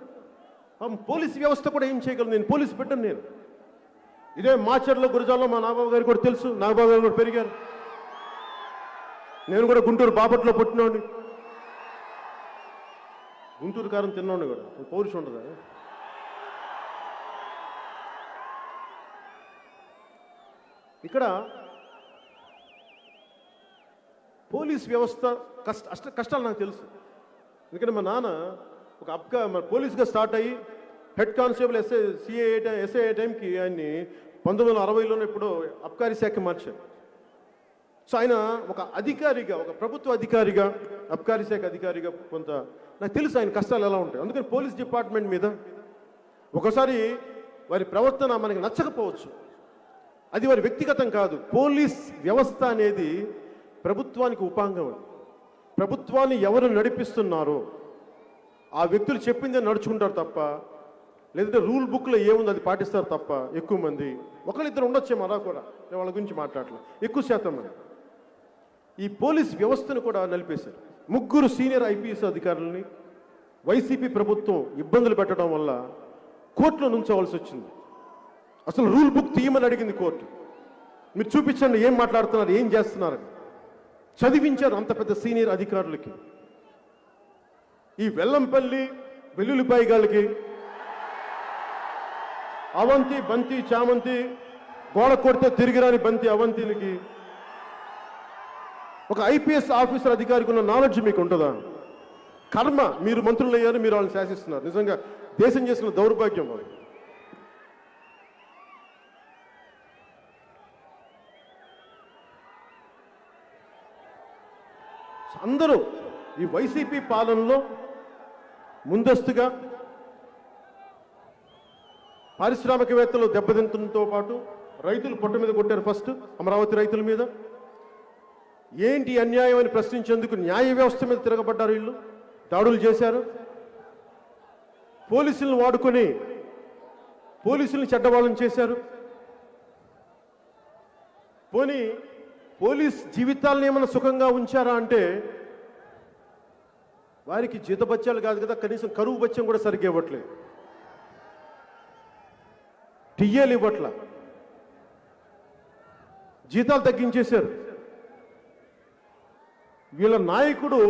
పోలీసు వ్యవస్థ కూడా ఏం చేయగలరు. నేను పోలీసు పెట్టను. నేను ఇదే మాచర్ల గురజాల్లో మా నాగబాబు గారికి కూడా తెలుసు. నాగబాబు గారు కూడా పెరిగారు. నేను కూడా గుంటూరు బాపట్లో పుట్టినోడిని, గుంటూరు కారం తిన్నోడిని కూడా. పౌరుషం ఉండదా? ఇక్కడ పోలీస్ వ్యవస్థ కష్టాలు నాకు తెలుసు. ఎందుకంటే మా నాన్న ఒక పోలీస్గా స్టార్ట్ అయ్యి హెడ్ కానిస్టేబుల్ ఎస్ఐ టైంకి ఆయన్ని 1960లోనే ఇప్పుడు అబ్కారీ శాఖ మార్చారు. సో ఆయన ఒక అధికారిగా, ఒక ప్రభుత్వ అధికారిగా, అబ్కారీ శాఖ అధికారిగా కొంత నాకు తెలుసు ఆయన కష్టాలు ఎలా ఉంటాయి. అందుకని పోలీస్ డిపార్ట్మెంట్ మీద ఒకసారి వారి ప్రవర్తన మనకి నచ్చకపోవచ్చు, అది వారి వ్యక్తిగతం కాదు. పోలీస్ వ్యవస్థ అనేది ప్రభుత్వానికి ఉపాంగం. ప్రభుత్వాన్ని ఎవరు నడిపిస్తున్నారో ఆ వ్యక్తులు చెప్పిందే నడుచుకుంటారు తప్ప, లేదంటే రూల్ బుక్లో ఏముంది అది పాటిస్తారు తప్ప. ఎక్కువ మంది, ఒకళ్ళిద్దరు ఉండొచ్చేమో అలా కూడా, నేను వాళ్ళ గురించి మాట్లాడలేదు. ఎక్కువ శాతం మంది ఈ పోలీస్ వ్యవస్థను కూడా నలిపేశారు. 3 సీనియర్ ఐపీఎస్ అధికారులని వైసీపీ ప్రభుత్వం ఇబ్బందులు పెట్టడం వల్ల కోర్టులో నుంచోవలసి వచ్చింది. అసలు రూల్ బుక్ తీయమని అడిగింది కోర్టు. మీరు చూపించండి ఏం మాట్లాడుతున్నారు, ఏం చేస్తున్నారని. చదివించారు అంత పెద్ద సీనియర్ అధికారులకి. ఈ వెల్లంపల్లి వెల్లుల్లిపాయ గాళ్ళకి, అవంతి బంతి చామంతి గోడ కొడితే తిరిగిరాని బంతి అవంతిలకి, ఒక ఐపీఎస్ ఆఫీసర్ అధికారికి ఉన్న నాలెడ్జ్ మీకు ఉంటుందా? కర్మ, మీరు మంత్రులు అయ్యారు, మీరు వాళ్ళని శాసిస్తున్నారు. నిజంగా దేశం చేసిన దౌర్భాగ్యం వాళ్ళు. అందరూ ఈ వైసీపీ పాలనలో ముందస్తుగా పారిశ్రామికవేత్తలు దెబ్బతింటంతో పాటు రైతులు పొట్ట మీద కొట్టారు. ఫస్ట్ అమరావతి రైతుల మీద ఏంటి అన్యాయం అని ప్రశ్నించేందుకు న్యాయ వ్యవస్థ మీద తిరగబడ్డారు. వీళ్ళు దాడులు చేశారు. పోలీసులను వాడుకొని పోలీసులను చెడ్డవాళ్ళని చేశారు. పోనీ పోలీస్ జీవితాలను ఏమైనా సుఖంగా ఉంచారా అంటే వారికి జీతబత్యాలు కాదు కదా, కనీసం కరువు బత్యం కూడా సరిగ్గా ఇవ్వట్లేదు. టీఏలు ఇవ్వట్ల, జీతాలు తగ్గించేశారు. వీళ్ళ నాయకుడు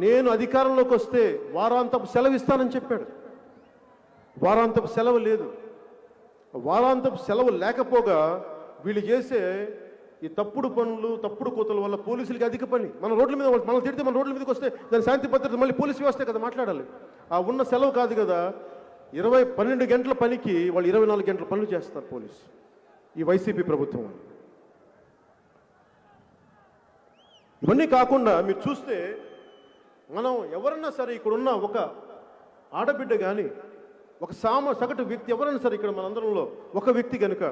నేను అధికారంలోకి వస్తే వారాంతపు సెలవు ఇస్తానని చెప్పాడు. వారాంతపు సెలవు లేదు. వారాంతపు సెలవు లేకపోగా వీళ్ళు చేసే ఈ తప్పుడు పనులు, తప్పుడు కోతల వల్ల పోలీసులకి అధిక పని. మన రోడ్ల మీద మనం తిడితే మన రోడ్ల మీదకి వస్తే దాని శాంతి భద్రత మళ్ళీ పోలీసు వ్యవస్థే కదా మాట్లాడాలి. ఆ ఉన్న సెలవు కాదు కదా. 12 గంటల పనికి వాళ్ళు 24 గంటల పనులు చేస్తారు పోలీసు, ఈ వైసీపీ ప్రభుత్వం. ఇవన్నీ కాకుండా మీరు చూస్తే మనం ఎవరన్నా సరే ఇక్కడున్న ఒక ఆడబిడ్డ కానీ, ఒక సగటు వ్యక్తి ఎవరైనా సరే ఇక్కడ మనందరంలో ఒక వ్యక్తి కనుక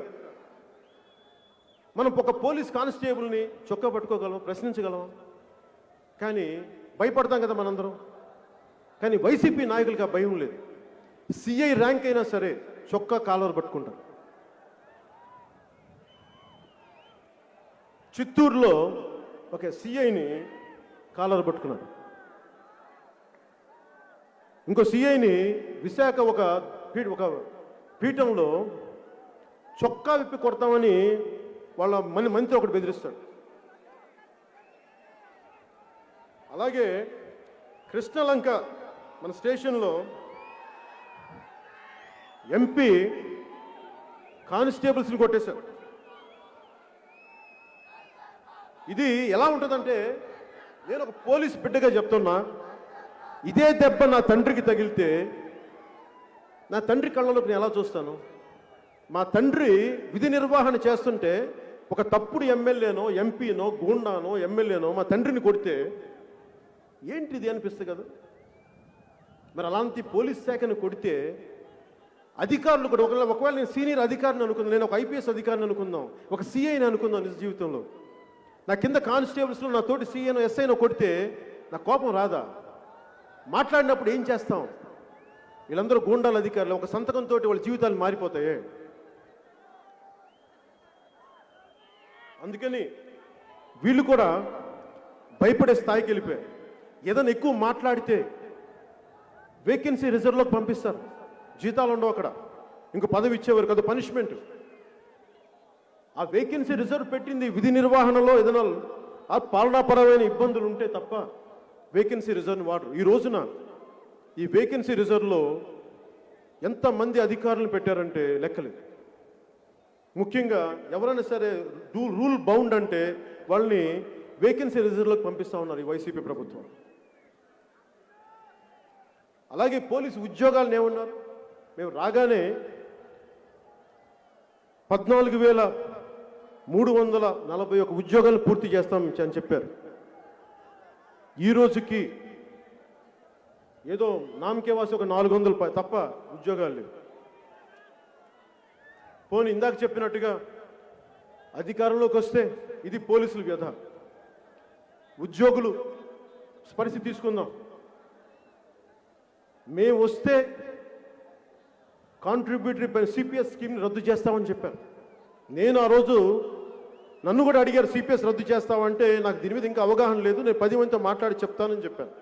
మనం ఒక పోలీస్ కానిస్టేబుల్ని చొక్కా పట్టుకోగలం, ప్రశ్నించగలం, కానీ భయపడతాం కదా మనందరం. కానీ వైసీపీ నాయకులకి ఆ భయం లేదు. సిఐ ర్యాంక్ అయినా సరే చొక్కా కాలర్ పట్టుకుంటారు. చిత్తూరులో ఒక సిఐని కాలర్ పట్టుకున్నారు. ఇంకో సిఐని విశాఖ ఒక పీఠంలో చొక్కా విప్పి కొడతామని వాళ్ళ మంత్రి ఒకటి బెదిరిస్తాడు. అలాగే కృష్ణలంక మన స్టేషన్లో ఎంపీ కానిస్టేబుల్స్ని కొట్టేశారు. ఇది ఎలా ఉంటుందంటే, నేను ఒక పోలీస్ బిడ్డగా చెప్తున్నా, ఇదే దెబ్బ నా తండ్రికి తగిలితే నా తండ్రి కళ్ళలోకి నేను ఎలా చూస్తాను? మా తండ్రి విధి నిర్వహణ చేస్తుంటే ఒక తప్పుడు ఎమ్మెల్యేనో, ఎంపీనో, గూండానో, ఎమ్మెల్యేనో మా తండ్రిని కొడితే ఏంటిది అనిపిస్తుంది కదా. మరి అలాంటి పోలీస్ శాఖను కొడితే అధికారులు కూడా ఒకవేళ నేను సీనియర్ అధికారిని అనుకుందాం, నేను ఒక ఐపీఎస్ అధికారిని అనుకుందాం, ఒక సిఐని అనుకుందాం నిజ జీవితంలో, నా కింద కానిస్టేబుల్స్లో నా తోటి సిఐనో ఎస్ఐనో కొడితే నా కోపం రాదా? మాట్లాడినప్పుడు ఏం చేస్తాం? వీళ్ళందరూ గూండాల అధికారులు, ఒక సంతకంతో వాళ్ళ జీవితాలు మారిపోతాయే. అందుకని వీళ్ళు కూడా భయపడే స్థాయికి వెళ్ళిపోయారు. ఏదైనా ఎక్కువ మాట్లాడితే వేకెన్సీ రిజర్వ్లోకి పంపిస్తారు, జీతాలు ఉండవు అక్కడ, ఇంకో పదవి ఇచ్చేవారు కదా, పనిష్మెంట్. ఆ వేకెన్సీ రిజర్వ్ పెట్టింది విధి నిర్వహణలో ఏదైనా ఆ పాలనాపరమైన ఇబ్బందులు ఉంటే తప్ప వేకెన్సీ రిజర్వ్ని వాడరు. ఈ రోజున ఈ వేకెన్సీ రిజర్వ్లో ఎంతమంది అధికారులను పెట్టారంటే లెక్కలేదు. ముఖ్యంగా ఎవరైనా సరే రూల్ బౌండ్ అంటే వాళ్ళని వేకెన్సీ రిజర్వ్లోకి పంపిస్తూ ఉన్నారు ఈ వైసీపీ ప్రభుత్వం. అలాగే పోలీసు ఉద్యోగాలను ఏమన్నారు? మేము రాగానే 14,341 ఉద్యోగాలు పూర్తి చేస్తాం అని చెప్పారు. ఈ రోజుకి ఏదో నామకే వాసి ఒక 400 తప్ప ఉద్యోగాలు లేవు. పోనీ ఇందాక చెప్పినట్టుగా అధికారంలోకి వస్తే ఇది పోలీసుల వ్యధ. ఉద్యోగులు పరిస్థితి తీసుకుందాం. మేము వస్తే కాంట్రిబ్యూటరీ సిపిఎస్ స్కీమ్ని రద్దు చేస్తామని చెప్పారు. నేను ఆ రోజు నన్ను కూడా అడిగారు సిపిఎస్ రద్దు చేస్తామంటే నాకు దీని మీద ఇంకా అవగాహన లేదు, నేను 10 మందితో మాట్లాడి చెప్తానని చెప్పాను.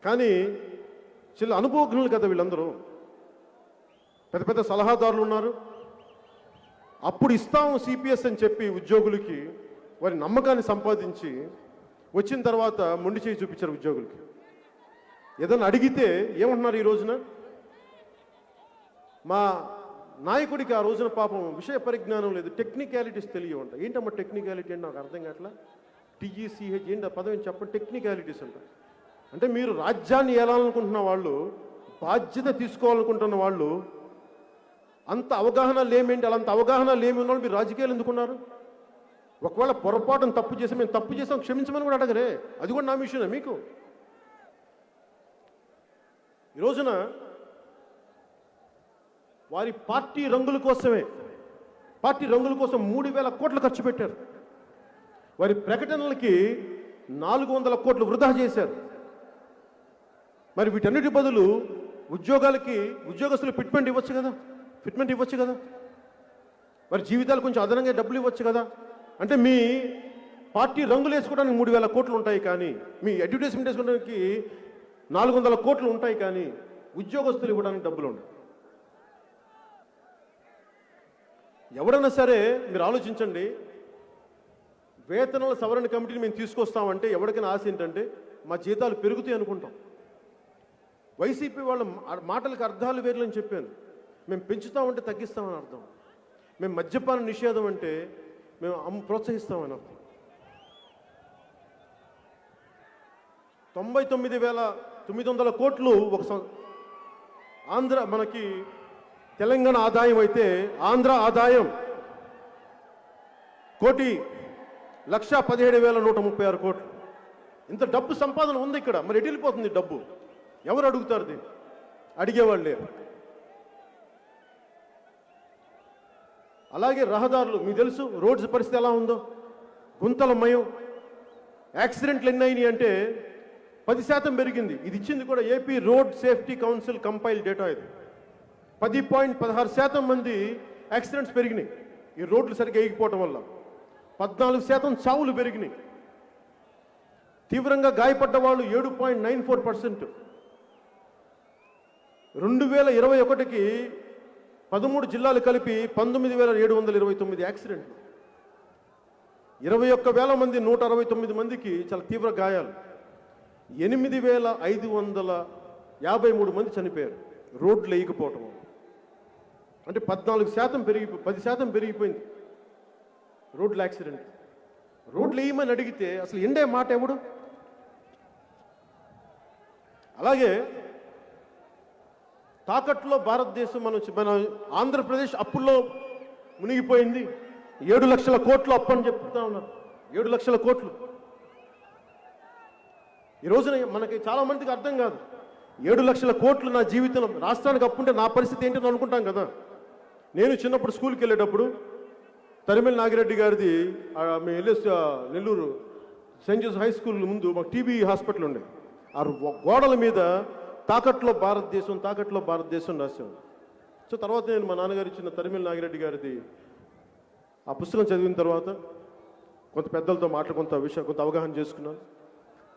కానీ చిన్న అనుభవజ్ఞులు కదా వీళ్ళందరూ, పెద్ద పెద్ద సలహాదారులు ఉన్నారు. అప్పుడు ఇస్తాము సిపిఎస్ అని చెప్పి ఉద్యోగులకి వారి నమ్మకాన్ని సంపాదించి వచ్చిన తర్వాత మొండి చేయి చూపించారు ఉద్యోగులకి. ఏదైనా అడిగితే ఏమంటున్నారు ఈ రోజున? మా నాయకుడికి ఆ రోజున పాపం విషయ పరిజ్ఞానం లేదు, టెక్నికాలిటీస్ తెలియవంట. ఏంటమ్మా టెక్నికాలిటీ అంటే నాకు అర్థం కావట్లా. టీఈసీహెచ్ ఏంటి ఆ పదం చెప్పండి. టెక్నికాలిటీస్ అంట. అంటే మీరు రాజ్యాన్ని ఏలాలనుకుంటున్న వాళ్ళు, బాధ్యత తీసుకోవాలనుకుంటున్న వాళ్ళు, అంత అవగాహన లేమేంటి? అలాంటి అవగాహన లేమి ఉన్న వాళ్ళు మీరు రాజకీయాలు ఎందుకున్నారు? ఒకవేళ పొరపాటును తప్పు చేసి మేము తప్పు చేసాం క్షమించమని కూడా అడగరే, అది కూడా నా విషయమే. మీకు ఈ రోజున వారి పార్టీ రంగుల కోసమే, పార్టీ రంగుల కోసం 3,000 కోట్లు ఖర్చు పెట్టారు. వారి ప్రకటనలకి 400 కోట్లు వృధా చేశారు. మరి వీటన్నిటి బదులు ఉద్యోగస్తులు ఫిట్మెంట్ ఇవ్వచ్చు కదా, మరి జీవితాలు కొంచెం అదనంగా డబ్బులు ఇవ్వచ్చు కదా. అంటే మీ పార్టీ రంగులు వేసుకోవడానికి 3,000 కోట్లు ఉంటాయి, కానీ మీ అడ్వర్టైజ్మెంట్ వేసుకోవడానికి 400 కోట్లు ఉంటాయి, కానీ ఉద్యోగస్తులు ఇవ్వడానికి డబ్బులు ఉండవు. ఎవరైనా సరే మీరు ఆలోచించండి, వేతనాల సవరణ కమిటీని మేము తీసుకొస్తామంటే ఎవరికైనా ఆశ ఏంటంటే మా జీతాలు పెరుగుతాయి అనుకుంటాం. వైసీపీ వాళ్ళ మాటలకు అర్థాలు వేర్లని చెప్పాను. మేము పెంచుతామంటే తగ్గిస్తామని అర్థం. మేము మద్యపాన నిషేధం అంటే మేము ప్రోత్సహిస్తామని అర్థం. 99,900 కోట్లు ఆంధ్ర మనకి తెలంగాణ ఆదాయం అయితే ఆంధ్ర ఆదాయం 1,17,136 కోట్లు. ఇంత డబ్బు సంపాదన ఉంది ఇక్కడ. మరి ఎటు వెళ్ళిపోతుంది డబ్బు? ఎవరు అడుగుతారు దీన్ని? అడిగేవాళ్ళు లేరు. అలాగే రహదారులు మీకు తెలుసు, రోడ్స్ పరిస్థితి ఎలా ఉందో, గుంతలమయం. యాక్సిడెంట్లు ఎన్ని అయినాయి అంటే 10% పెరిగింది. ఇది ఇచ్చింది కూడా AP road safety council compile data. ఇది 10.16% మంది యాక్సిడెంట్స్ పెరిగినాయి ఈ రోడ్లు సరిగ్గా వేయకపోవటం వల్ల. 14% చావులు పెరిగినాయి. తీవ్రంగా గాయపడ్డ వాళ్ళు 7.94%. 2021కి 13 జిల్లాలు కలిపి 19,729 యాక్సిడెంట్లు. 21,000 మంది 169 మందికి చాలా తీవ్ర గాయాలు. 8,553 మంది చనిపోయారు రోడ్లు వేయకపోవటం. అంటే 10% పెరిగిపోయింది రోడ్ల యాక్సిడెంట్. రోడ్లు వేయమని అడిగితే అసలు ఎండే మాట ఎవడు? అలాగే తాకట్లో భారతదేశం మన ఆంధ్రప్రదేశ్ అప్పుల్లో మునిగిపోయింది. 7 లక్షల కోట్లు అప్పు అని చెప్తా ఉన్నారు. 7 లక్షల కోట్లు. ఈ రోజున మనకి చాలా మందికి అర్థం కాదు. 7 లక్షల కోట్లు నా జీవితంలో రాష్ట్రానికి అప్పుంటే నా పరిస్థితి ఏంటని అనుకుంటాం కదా. నేను చిన్నప్పుడు స్కూల్కి వెళ్ళేటప్పుడు తరిమెల నాగిరెడ్డి గారిది మేము వెళ్ళే Nellore Saint Joseph high school ముందు మాకు టీబీ హాస్పిటల్ ఉండే. ఆ గోడల మీద తాకట్లో భారతదేశం రాసాం. సో తర్వాత నేను మా నాన్నగారు ఇచ్చిన తరిమెల నాగిరెడ్డి గారిది ఆ పుస్తకం చదివిన తర్వాత కొంత పెద్దలతో కొంత అవగాహన చేసుకున్నాను.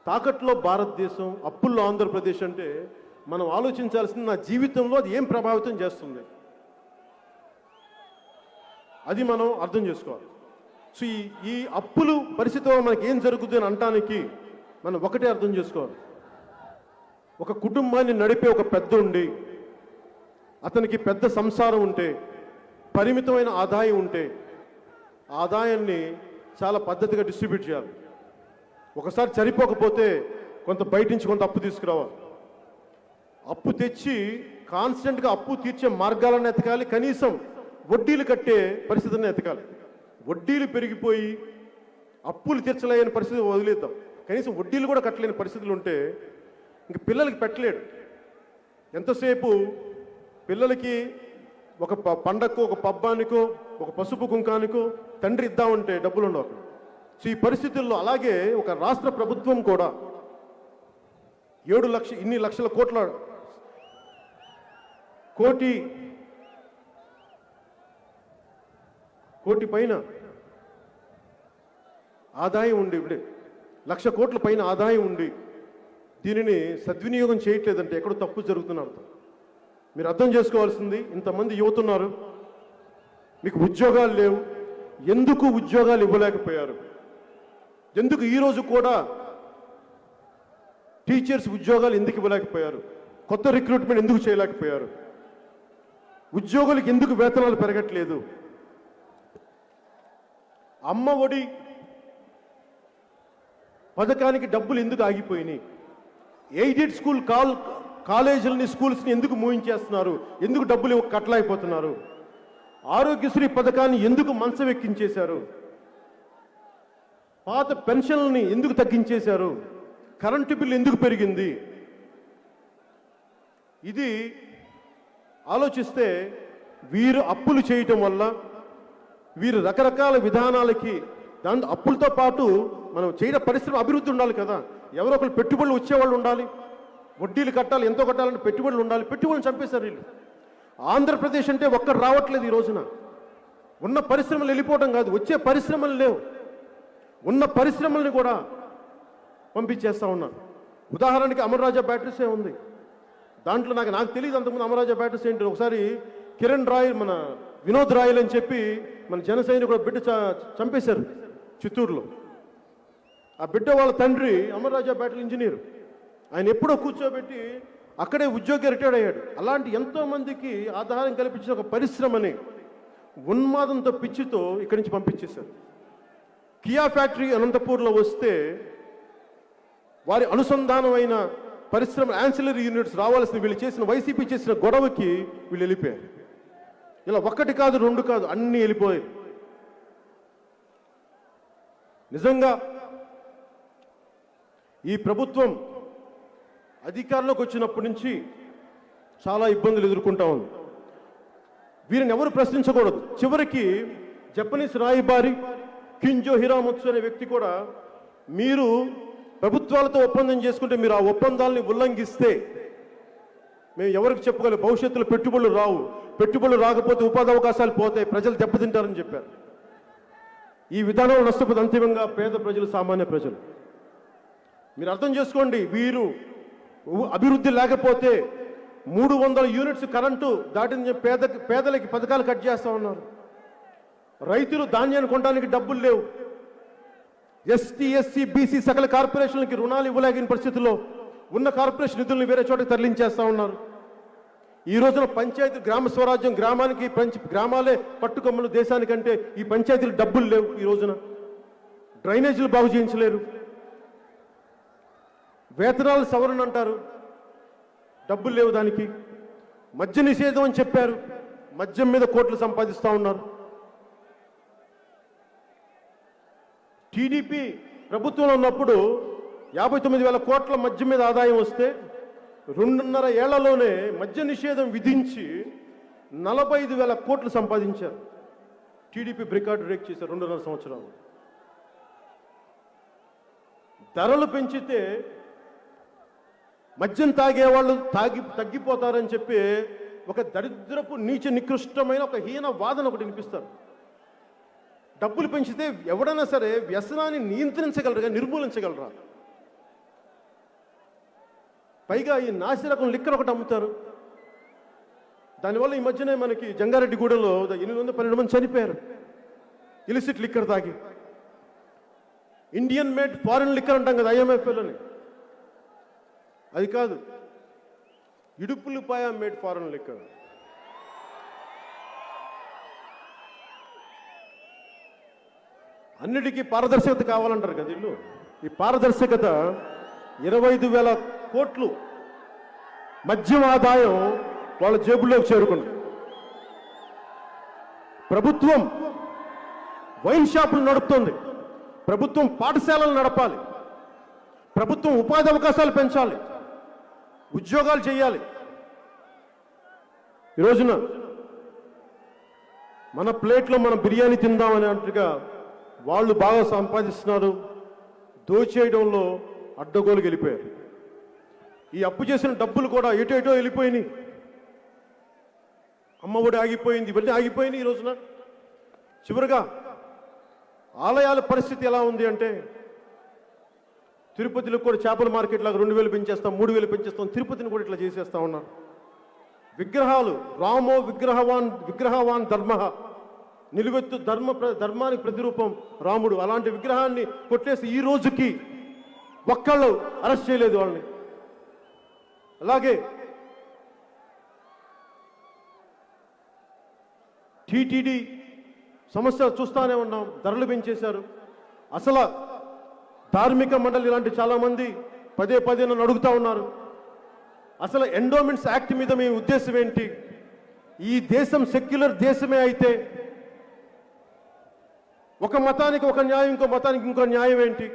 తాకట్లో భారతదేశం, అప్పుల్లో ఆంధ్రప్రదేశ్ అంటే మనం ఆలోచించాల్సింది నా జీవితంలో అది ఏం ప్రభావితం చేస్తుంది, అది మనం అర్థం చేసుకోవాలి. సో ఈ అప్పులు పరిస్థితిలో మనకి ఏం జరుగుతుంది అని అనటానికి మనం ఒకటే అర్థం చేసుకోవాలి. ఒక కుటుంబాన్ని నడిపే ఒక పెద్ద ఉండి, అతనికి పెద్ద సంసారం ఉంటే, పరిమితమైన ఆదాయం ఉంటే, ఆదాయాన్ని చాలా పద్ధతిగా డిస్ట్రిబ్యూట్ చేయాలి. ఒకసారి సరిపోకపోతే కొంత బయట నుంచి కొంత అప్పు తీసుకురావాలి. అప్పు తెచ్చి కాన్స్టెంట్గా అప్పు తీర్చే మార్గాలను ఎతకాలి. కనీసం వడ్డీలు కట్టే పరిస్థితిని ఎతకాలి. వడ్డీలు పెరిగిపోయి అప్పులు తీర్చలేని పరిస్థితి వదిలేద్దాం. కనీసం వడ్డీలు కూడా కట్టలేని పరిస్థితులు ఉంటే ఇంక పిల్లలకి పెట్టలేడు. ఎంతసేపు పిల్లలకి ఒక పండగకో, ఒక పబ్బానికో, ఒక పసుపు కుంకానికో తండ్రి ఇద్దామంటే డబ్బులు ఉండవు అక్కడ. సో ఈ పరిస్థితుల్లో అలాగే ఒక రాష్ట్ర ప్రభుత్వం కూడా 7 లక్షల కోటి పైన ఆదాయం ఉండి, ఇప్పుడే 1,00,000 కోట్ల పైన ఆదాయం ఉండి దీనిని సద్వినియోగం చేయట్లేదంటే ఎక్కడో తప్పు జరుగుతున్న అర్థం. మీరు అర్థం చేసుకోవాల్సింది, ఇంతమంది యువత ఉన్నారు, మీకు ఉద్యోగాలు లేవు. ఎందుకు ఉద్యోగాలు ఇవ్వలేకపోయారు? ఎందుకు ఈరోజు కూడా టీచర్స్ ఉద్యోగాలు ఎందుకు ఇవ్వలేకపోయారు? కొత్త రిక్రూట్మెంట్ ఎందుకు చేయలేకపోయారు? ఉద్యోగులకు ఎందుకు వేతనాలు పెరగట్లేదు? అమ్మ ఒడి పథకానికి డబ్బులు ఎందుకు ఆగిపోయినాయి? ఎయిడెడ్ స్కూల్ కాలేజీలని, స్కూల్స్ని ఎందుకు మూయించేస్తున్నారు? ఎందుకు డబ్బులు కట్టలేకపోతున్నారు? ఆరోగ్యశ్రీ పథకాన్ని ఎందుకు మంచం ఎక్కించేశారు? పాత పెన్షన్లని ఎందుకు తగ్గించేశారు? కరెంటు బిల్లు ఎందుకు పెరిగింది? ఇది ఆలోచిస్తే వీరు అప్పులు చేయటం వల్ల, వీరు రకరకాల విధానాలకి, దాని అప్పులతో పాటు మనం చేయడం పరిశ్రమ అభివృద్ధి ఉండాలి కదా. ఎవరో ఒకరు పెట్టుబడులు వచ్చేవాళ్ళు ఉండాలి, వడ్డీలు కట్టాలి, ఎంతో కట్టాలంటే పెట్టుబడులు ఉండాలి. పెట్టుబడులు చంపేశారు వీళ్ళు. ఆంధ్రప్రదేశ్ అంటే ఒక్కరు రావట్లేదు ఈ రోజున. ఉన్న పరిశ్రమలు వెళ్ళిపోవడం కాదు, వచ్చే పరిశ్రమలు లేవు. ఉన్న పరిశ్రమల్ని కూడా పంపించేస్తూ ఉన్నారు. ఉదాహరణకి అమర్రాజా బ్యాటరీసే ఉంది. దాంట్లో నాకు తెలియదు అంతకుముందు అమర్రాజా బ్యాటరీస్ ఏంటి. ఒకసారి కిరణ్ రాయ్, మన వినోద్ రాయల్ అని చెప్పి మన జనసేన కూడా బిడ్డ చంపేశారు చిత్తూరులో. ఆ బిడ్డ వాళ్ళ తండ్రి అమర్రాజా బ్యాటరీ ఇంజనీర్. ఆయన ఎప్పుడో కూర్చోబెట్టి అక్కడే ఉద్యోగి రిటైర్డ్ అయ్యాడు. అలాంటి ఎంతోమందికి ఆధారం కల్పించిన ఒక పరిశ్రమని ఉన్మాదంతో, పిచ్చితో ఇక్కడి నుంచి పంపించేశారు. కియా ఫ్యాక్టరీ అనంతపూర్లో వస్తే వారి అనుసంధానమైన పరిశ్రమ యాన్సిలరీ యూనిట్స్ రావాల్సిన వీళ్ళు చేసిన, వైసీపీ చేసిన గొడవకి వీళ్ళు వెళ్ళిపోయారు. ఇలా ఒక్కటి కాదు, రెండు కాదు, అన్నీ వెళ్ళిపోయాయి. నిజంగా ఈ ప్రభుత్వం అధికారంలోకి వచ్చినప్పటి నుంచి చాలా ఇబ్బందులు ఎదుర్కొంటా ఉంది. వీరిని ఎవరు ప్రశ్నించకూడదు. చివరికి జపనీస్ రాయబారి కింజో హిరామత్సు అనే వ్యక్తి కూడా, మీరు ప్రభుత్వాలతో ఒప్పందం చేసుకుంటే మీరు ఆ ఒప్పందాలని ఉల్లంఘిస్తే మేము ఎవరికి చెప్పగలం, భవిష్యత్తులో పెట్టుబడులు రావు, పెట్టుబడులు రాకపోతే ఉపాధి అవకాశాలు పోతాయి, ప్రజలు దెబ్బతింటారని చెప్పారు. ఈ విధానం నష్టపోతే అంతిమంగా పేద ప్రజలు, సామాన్య ప్రజలు. మీరు అర్థం చేసుకోండి, వీరు అభివృద్ధి లేకపోతే 300 యూనిట్స్ కరెంటు దాటిన పేదలకి పథకాలు కట్ చేస్తా ఉన్నారు. రైతులు ధాన్యాన్ని కొనడానికి డబ్బులు లేవు. ఎస్టీ, ఎస్సీ, బీసీ సకల కార్పొరేషన్లకి రుణాలు ఇవ్వలేని పరిస్థితుల్లో ఉన్న కార్పొరేషన్ నిధులను వేరే చోటకి తరలించేస్తా ఉన్నారు. ఈ రోజున పంచాయతీ, గ్రామ స్వరాజ్యం, గ్రామానికి గ్రామాలే పట్టుకొమ్మలు దేశానికంటే ఈ పంచాయతీలు డబ్బులు లేవు. ఈ రోజున డ్రైనేజీలు బాగు చేయించలేరు. వేతనాలు సవరణ అంటారు, డబ్బులు లేవు దానికి. మద్య నిషేధం అని చెప్పారు, మద్యం మీద కోట్లు సంపాదిస్తూ ఉన్నారు. టీడీపీ ప్రభుత్వంలో ఉన్నప్పుడు 59,000 కోట్ల మద్యం మీద ఆదాయం వస్తే 2.5 ఏళ్లలోనే మద్య నిషేధం విధించి 45,000 కోట్లు సంపాదించారు. టీడీపీ రికార్డు బ్రేక్ చేశారు 2.5 సంవత్సరాలు. ధరలు పెంచితే మద్యం తాగేవాళ్ళు తగ్గిపోతారని చెప్పి ఒక దరిద్రపు నీచ నికృష్టమైన ఒక హీన వాదన ఒకటి వినిపిస్తారు. డబ్బులు పెంచితే ఎవడైనా సరే వ్యసనాన్ని నియంత్రించగలరుగా, నిర్మూలించగలరా? పైగా ఈ నాసిరకం లిక్కర్ ఒకటి అమ్ముతారు. దానివల్ల ఈ మధ్యనే మనకి జంగారెడ్డిగూడలో 812 మంది చనిపోయారు ఇలిసిట్ లిక్కర్ తాగి. ఇండియన్ మేడ్ ఫారెన్ లిక్కర్ అంటాం కదా IMFLని, అది కాదు, ఇడుపులపాయ మేడ్ ఫారెన్ లిక్కర్. అన్నిటికీ పారదర్శకత కావాలంటారు కదా ఇల్లు. ఈ పారదర్శకత 25,000 కోట్లు మద్యం ఆదాయం వాళ్ళ జేబుల్లోకి చేరుకుంది. ప్రభుత్వం వైన్ షాపులు నడుపుతుంది, ప్రభుత్వం పాఠశాలలు నడపాలి, ప్రభుత్వం ఉపాధి అవకాశాలు పెంచాలి, ఉద్యోగాలు చేయాలి. ఈ రోజున మన ప్లేట్లో మనం బిర్యానీ తిందామని అంటగా వాళ్ళు బాగా సంపాదిస్తున్నారు, దోచేయడంలో అడ్డగోలుకి వెళ్ళిపోయారు. ఈ అప్పు చేసిన డబ్బులు కూడా ఎటో వెళ్ళిపోయినాయి. అమ్మఒడి ఆగిపోయింది, ఇవన్నీ ఆగిపోయినాయి. ఈ రోజున చివరిగా ఆలయాల పరిస్థితి ఎలా ఉంది అంటే, తిరుపతిలో కూడా చేపల మార్కెట్ లాగా 2,000 పెంచేస్తాం, 3,000 పెంచేస్తాం, తిరుపతిని కూడా ఇట్లా చేసేస్తా ఉన్నారు. విగ్రహాలు, రామో విగ్రహవాన్ ధర్మ, నిలువెత్తు ధర్మానికి ప్రతిరూపం రాముడు, అలాంటి విగ్రహాన్ని కొట్టేసి ఈ రోజుకి ఒక్కళ్ళు అరెస్ట్ చేయలేదు వాళ్ళని. అలాగే టీటీడీ సమస్య చూస్తానే ఉన్నాం, ధరలు పెంచేశారు. అసలు ధార్మిక మండలి ఇలాంటి చాలామంది పదే నన్ను అడుగుతా ఉన్నారు, అసలు ఎండోమెంట్స్ యాక్ట్ మీద మీ ఉద్దేశం ఏంటి? ఈ దేశం సెక్యులర్ దేశమే అయితే ఒక మతానికి ఒక న్యాయం, ఇంకో మతానికి ఇంకో న్యాయం ఏంటి?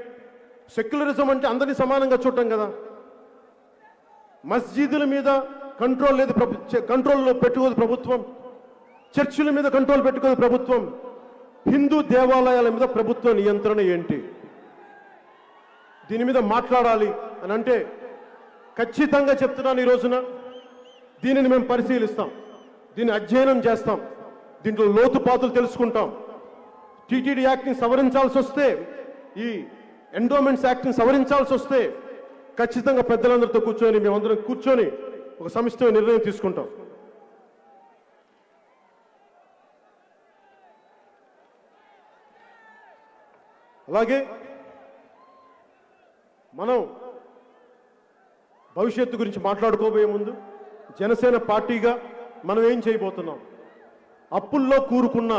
సెక్యులరిజం అంటే అందరినీ సమానంగా చూడటం కదా. మస్జిదుల మీద కంట్రోల్ లేదు, కంట్రోల్లో పెట్టుకోదు ప్రభుత్వం. చర్చిల మీద కంట్రోల్ పెట్టుకోదు ప్రభుత్వం. హిందూ దేవాలయాల మీద ప్రభుత్వ నియంత్రణ ఏంటి? దీని మీద మాట్లాడాలి అని అంటే ఖచ్చితంగా చెప్తున్నాను, ఈ రోజున దీనిని మేము పరిశీలిస్తాం, దీన్ని అధ్యయనం చేస్తాం, దీంట్లో లోతుపాతులు తెలుసుకుంటాం. టీటీడీ యాక్ట్ని సవరించాల్సి వస్తే, ఈ ఎండోమెంట్స్ యాక్ట్ని సవరించాల్సి వస్తే ఖచ్చితంగా పెద్దలందరితో కూర్చొని మేమందరం కూర్చొని ఒక సమిష్టి నిర్ణయం తీసుకుంటాం. అలాగే మనం భవిష్యత్తు గురించి మాట్లాడుకోబోయే ముందు జనసేన పార్టీగా మనం ఏం చేయబోతున్నాం, అప్పుల్లో కూరుకున్న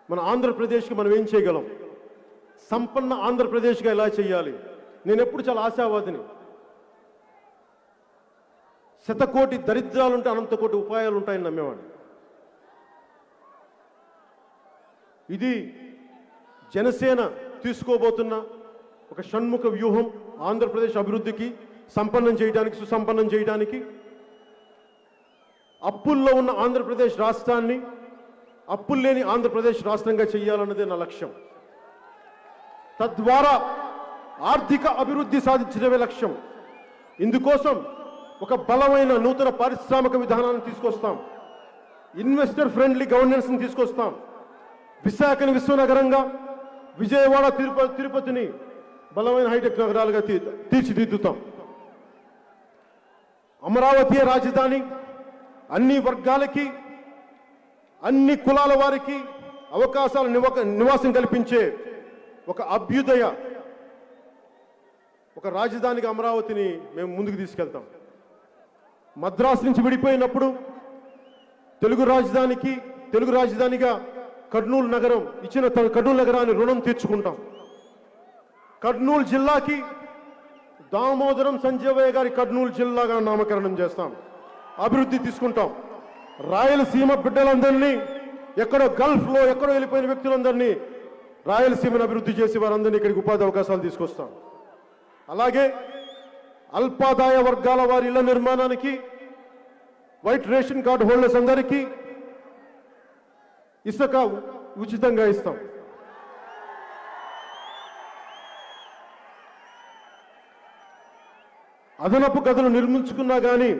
మన ఆంధ్రప్రదేశ్కి మనం ఏం చేయగలం, సంపన్న ఆంధ్రప్రదేశ్గా ఎలా చేయాలి. నేను ఎప్పుడు చాలా ఆశావాదిని. శతకోటి దరిద్రాలుంటే అనంతకోటి ఉపాయాలు ఉంటాయని నమ్మేవాడిని. ఇది జనసేన తీసుకోబోతున్న ఒక షణ్ముఖ వ్యూహం, ఆంధ్రప్రదేశ్ అభివృద్ధికి, సంపన్నం చేయడానికి, సుసంపన్నం చేయడానికి. అప్పుల్లో ఉన్న ఆంధ్రప్రదేశ్ రాష్ట్రాన్ని అప్పులు లేని ఆంధ్రప్రదేశ్ రాష్ట్రంగా చేయాలన్నదే నా లక్ష్యం. తద్వారా ఆర్థిక అభివృద్ధి సాధించడమే లక్ష్యం. ఇందుకోసం ఒక బలమైన నూతన పారిశ్రామిక విధానాన్ని తీసుకొస్తాం, ఇన్వెస్టర్ ఫ్రెండ్లీ గవర్నెన్స్ని తీసుకొస్తాం. విశాఖని విశ్వనగరంగా, విజయవాడ తిరుపతిని బలమైన హైటెక్ నగరాలుగా తీర్చిదిద్దుతాం. అమరావతి రాజధాని అన్ని వర్గాలకి, అన్ని కులాల వారికి అవకాశాల నివాసం కల్పించే ఒక అభ్యుదయ, ఒక రాజధానిగా అమరావతిని మేము ముందుకు తీసుకెళ్తాం. మద్రాసు నుంచి విడిపోయినప్పుడు తెలుగు రాజధానిగా కర్నూలు నగరం ఇచ్చిన కర్నూలు నగరాన్ని రుణం తీర్చుకుంటాం. కర్నూలు జిల్లాకి దామోదరం సంజయ్ గారి కర్నూలు జిల్లాగా నామకరణం చేస్తాం, అభివృద్ధి తీసుకుంటాం. రాయలసీమ బిడ్డలందరినీ, ఎక్కడో గల్ఫ్లో ఎక్కడో వెళ్ళిపోయిన వ్యక్తులందరినీ రాయలసీమను అభివృద్ధి చేసి వారందరినీ ఇక్కడికి ఉపాధి అవకాశాలు తీసుకొస్తాం. అలాగే అల్పాదాయ వర్గాల వారి ఇళ్ల నిర్మాణానికి, వైట్ రేషన్ కార్డు హోల్డర్స్ అందరికీ ఇసుక ఉచితంగా ఇస్తాం. అదనపు గదులు నిర్మించుకున్నా కానీ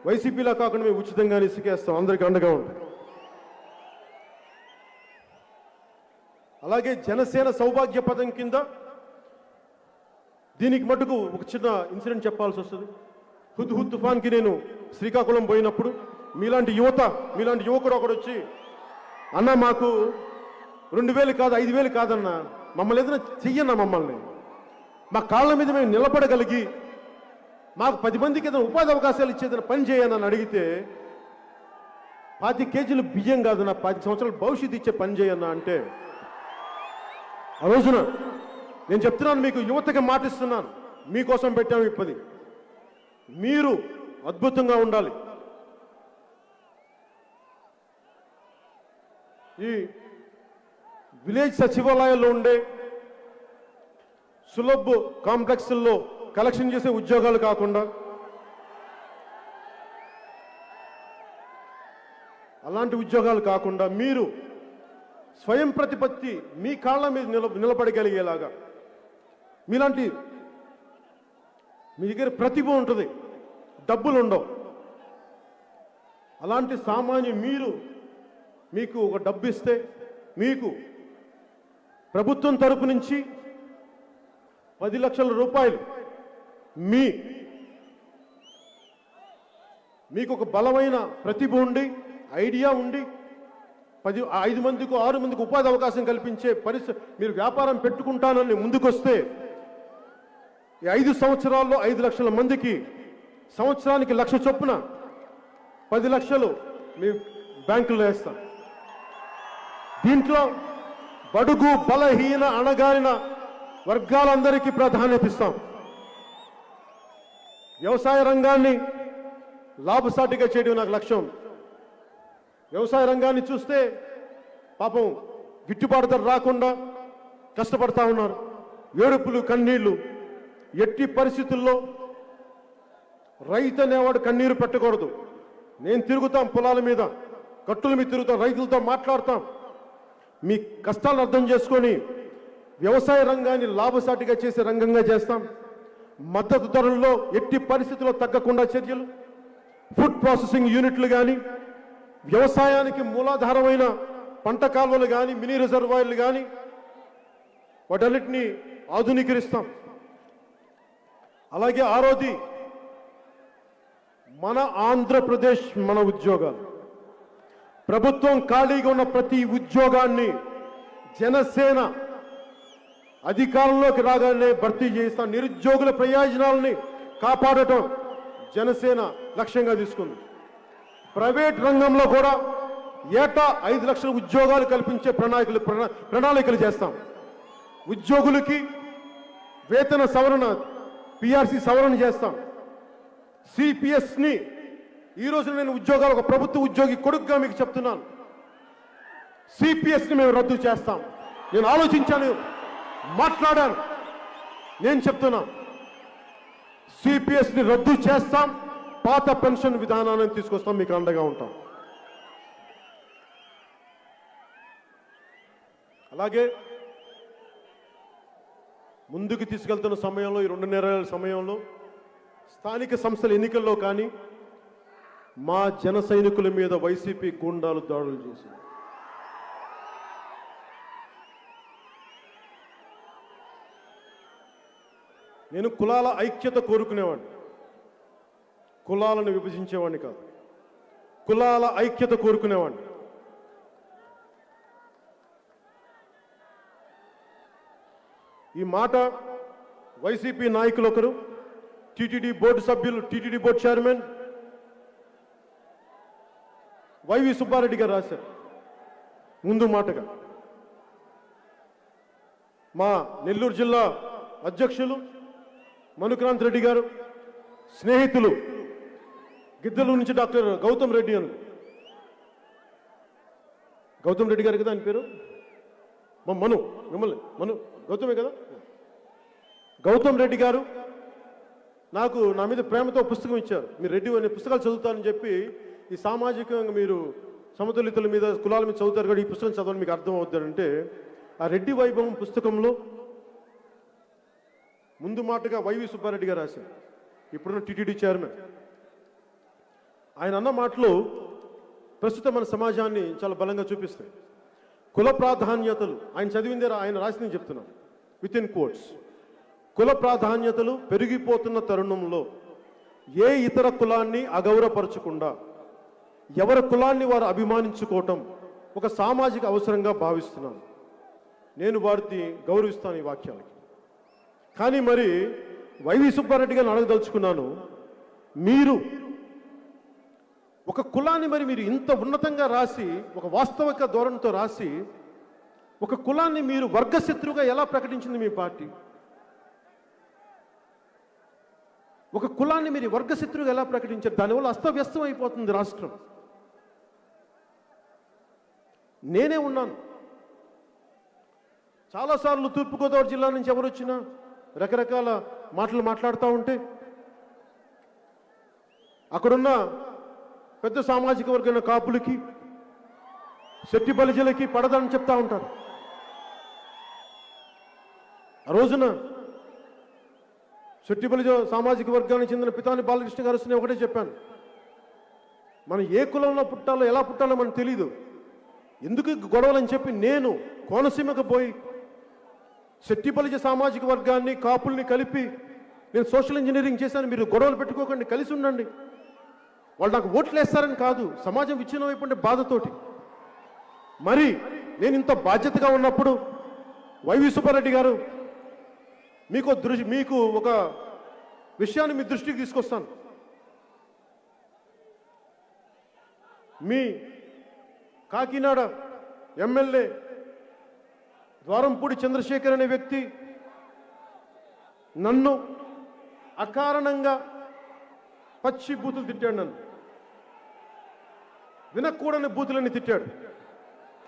వైసీపీలా కాకుండా మేము ఉచితంగానే ఇసుకేస్తాం, అందరికీ అండగా ఉంటాం. అలాగే జనసేన సౌభాగ్య పథకం కింద దీనికి మటుకు ఒక చిన్న ఇన్సిడెంట్ చెప్పాల్సి వస్తుంది. హుద్ తుఫాన్కి నేను శ్రీకాకుళం పోయినప్పుడు మీలాంటి యువకుడు ఒకడు వచ్చి, అన్న మాకు 2000 కాదు 5000 కాదన్నా, మమ్మల్ని ఏదైనా చెయ్యన్నా, మమ్మల్ని మా కాళ్ళ మీద మేము నిలబడగలిగి మాకు 10 మందికి ఏదైనా ఉపాధి అవకాశాలు ఇచ్చేదైనా పని చేయనని అడిగితే, 25 కేజీలు బియ్యం కాదు నా 10 సంవత్సరాల భవిష్యత్తు ఇచ్చే పని చేయన్నా అంటే, ఆ రోజున నేను చెప్తున్నాను, మీకు యువతకి మాటిస్తున్నాను, మీకోసం పెట్టాము ఈ 10. మీరు అద్భుతంగా ఉండాలి. ఈ విలేజ్ సచివాలయాల్లో ఉండే సులభ్ కాంప్లెక్స్ల్లో కలెక్షన్ చేసే ఉద్యోగాలు కాకుండా అలాంటి ఉద్యోగాలు కాకుండా మీరు స్వయం ప్రతిపత్తి మీ కాళ్ళ మీద నిలబడగలిగేలాగా, మీలాంటి మీ దగ్గర ప్రతిభ ఉంటుంది, డబ్బులు ఉండవు, అలాంటి సామాన్య మీకు ఒక డబ్బు ఇస్తే మీకు ప్రభుత్వం తరపు నుంచి 10 లక్షల రూపాయలు మీకు ఒక బలమైన ప్రతిభ ఉండి, ఐడియా ఉండి 5 మందికి 6 మందికి ఉపాధి అవకాశం కల్పించే పరిస్థితి, మీరు వ్యాపారం పెట్టుకుంటానని ముందుకొస్తే ఈ 5 సంవత్సరాల్లో 5 లక్షల మందికి సంవత్సరానికి 1 లక్ష చొప్పున 10 లక్షలు మీ బ్యాంకులో వేస్తాం. దీంట్లో బడుగు బలహీన అణగారిన వర్గాలందరికీ ప్రాధాన్యత ఇస్తాం. వ్యవసాయ రంగాన్ని లాభసాటిగా చేయడం నాకు లక్ష్యం. వ్యవసాయ రంగాన్ని చూస్తే పాపం గిట్టుబాటు ధర రాకుండా కష్టపడతా ఉన్నారు, ఏడుపులు కన్నీళ్లు. ఎట్టి పరిస్థితుల్లో రైతు అనేవాడు కన్నీరు పెట్టకూడదు. నేను తిరుగుతాం, పొలాల మీద గట్టుల మీద తిరుగుతాం, రైతులతో మాట్లాడతాం, మీ కష్టాలను అర్థం చేసుకొని వ్యవసాయ రంగాన్ని లాభసాటిగా చేసే రంగంగా చేస్తాం. మద్దతు ధరల్లో ఎట్టి పరిస్థితుల్లో తగ్గకుండా చర్యలు, ఫుడ్ ప్రాసెసింగ్ యూనిట్లు కానీ, వ్యవసాయానికి మూలాధారమైన పంట కాలువలు కానీ, మినీ రిజర్వాయర్లు కానీ, వాటన్నిటినీ ఆధునీకరిస్తాం. అలాగే ఆరోది మన ఆంధ్రప్రదేశ్ మన ఉద్యోగాలు. ప్రభుత్వం ఖాళీగా ఉన్న ప్రతి ఉద్యోగాన్ని జనసేన అధికారంలోకి రాగానే భర్తీ చేస్తాం. నిరుద్యోగుల ప్రయోజనాలని కాపాడటం జనసేన లక్ష్యంగా తీసుకుంది. ప్రైవేట్ రంగంలో కూడా ఏటా 5 లక్షల ఉద్యోగాలు కల్పించే ప్రణాళికలు చేస్తాం. ఉద్యోగులకి వేతన సవరణ, పిఆర్సీ సవరణ చేస్తాం. సిపిఎస్ని ఈరోజు నేను ఉద్యోగాలు, ఒక ప్రభుత్వ ఉద్యోగి కొడుకుగా మీకు చెప్తున్నాను, సిపిఎస్ని మేము రద్దు చేస్తాం. నేను ఆలోచించాను, మాట్లాడాను, నేను చెప్తున్నా, సిపిఎస్ని రద్దు చేస్తాం. పాత పెన్షన్ విధానాన్ని తీసుకొస్తాం, మీకు అండగా ఉంటాం. అలాగే ముందుకు తీసుకెళ్తున్న సమయంలో, ఈ 2 నెలల సమయంలో స్థానిక సంస్థల ఎన్నికల్లో కానీ మా జన సైనికుల మీద వైసీపీ గూండాలు దాడులు చేసింది. నేను కులాల ఐక్యత కోరుకునేవాడిని, కులాలను విభజించేవాడిని కాదు, కులాల ఐక్యత కోరుకునేవాడిని. ఈ మాట వైసీపీ నాయకులు ఒకరు, టీటీడీ బోర్డు సభ్యులు, టీటీడీ బోర్డు చైర్మన్ వైవి సుబ్బారెడ్డి గారు రాశారు ముందు మాటగా. మా నెల్లూరు జిల్లా అధ్యక్షులు మనుక్రాంత్ రెడ్డి గారు, స్నేహితులు గిద్దలూరు నుంచి డాక్టర్ గౌతమ్ రెడ్డి అని, గౌతమ్ రెడ్డి గారు కదా ఆయన పేరు, మిమ్మల్ని గౌతమే కదా, గౌతమ్ రెడ్డి గారు నాకు నా మీద ప్రేమతో పుస్తకం ఇచ్చారు. మీరు రెడ్డి అనే పుస్తకాలు చదువుతారని చెప్పి, ఈ సామాజికంగా మీరు సమతులితుల మీద కులాల మీద చదువుతారు కూడా ఈ పుస్తకం చదవని మీకు అర్థం అవుతారంటే, ఆ రెడ్డి వైభవం పుస్తకంలో ముందు మాటగా వైవి సుబ్బారెడ్డి గారు రాశారు, ఇప్పుడున్న టీటీడీ చైర్మన్. ఆయన అన్న మాటలు ప్రస్తుతం మన సమాజాన్ని చాలా బలంగా చూపిస్తాయి. కుల ప్రాధాన్యతలు ఆయన చదివిందే ఆయన రాసిందని చెప్తున్నాను విత్ ఇన్ కోట్స్. కుల ప్రాధాన్యతలు పెరిగిపోతున్న తరుణంలో ఏ ఇతర కులాన్ని అగౌరవపరచకుండా ఎవరి కులాన్ని వారు అభిమానించుకోవటం ఒక సామాజిక అవసరంగా భావిస్తున్నాను. నేను వారిని గౌరవిస్తాను ఈ వాక్యాలకి. కానీ మరి వైవి సుబ్బారెడ్డి గారిని అడగదలుచుకున్నాను, మీరు ఒక కులాన్ని మరి మీరు ఇంత ఉన్నతంగా రాసి, ఒక వాస్తవిక ధోరణితో రాసి, ఒక కులాన్ని మీరు వర్గశత్రువుగా ఎలా ప్రకటించింది మీ పార్టీ? ఒక కులాన్ని మీరు వర్గశత్రువుగా ఎలా ప్రకటించారు? దానివల్ల అస్తవ్యస్తం అయిపోతుంది రాష్ట్రం. నేనే ఉన్నాను చాలాసార్లు తూర్పుగోదావరి జిల్లా నుంచి ఎవరు వచ్చినా రకరకాల మాటలు మాట్లాడుతూ ఉంటే అక్కడున్న పెద్ద సామాజిక వర్గమైన కాపులకి, శెట్టి బలిజలకి పడదని చెప్తా ఉంటారు. ఆ రోజున శెట్టి బలిజ సామాజిక వర్గానికి చెందిన పితాని బాలకృష్ణ గారు వస్తే ఒకటే చెప్పాను, మనం ఏ కులంలో పుట్టాలో ఎలా పుట్టాలో మనకు తెలీదు, ఎందుకు గొడవలని చెప్పి నేను కోనసీమకు పోయి శెట్టి బలిజ సామాజిక వర్గాన్ని కాపుల్ని కలిపి నేను సోషల్ ఇంజనీరింగ్ చేశాను, మీరు గొడవలు పెట్టుకోకండి, కలిసి ఉండండి, వాళ్ళు నాకు ఓట్లు వేస్తారని కాదు, సమాజం విచ్ఛిన్నం అయిపోయింటే బాధతోటి. మరి నేను ఇంత బాధ్యతగా ఉన్నప్పుడు వైవి సుబ్బారెడ్డి గారు మీకు ఒక విషయాన్ని మీ దృష్టికి తీసుకొస్తాను. మీ కాకినాడ ఎమ్మెల్యే ద్వారంపూడి చంద్రశేఖర్ అనే వ్యక్తి నన్ను అకారణంగా పచ్చి బూతులు తిట్టాడు, నన్ను వినకూడని బూతులని తిట్టాడు.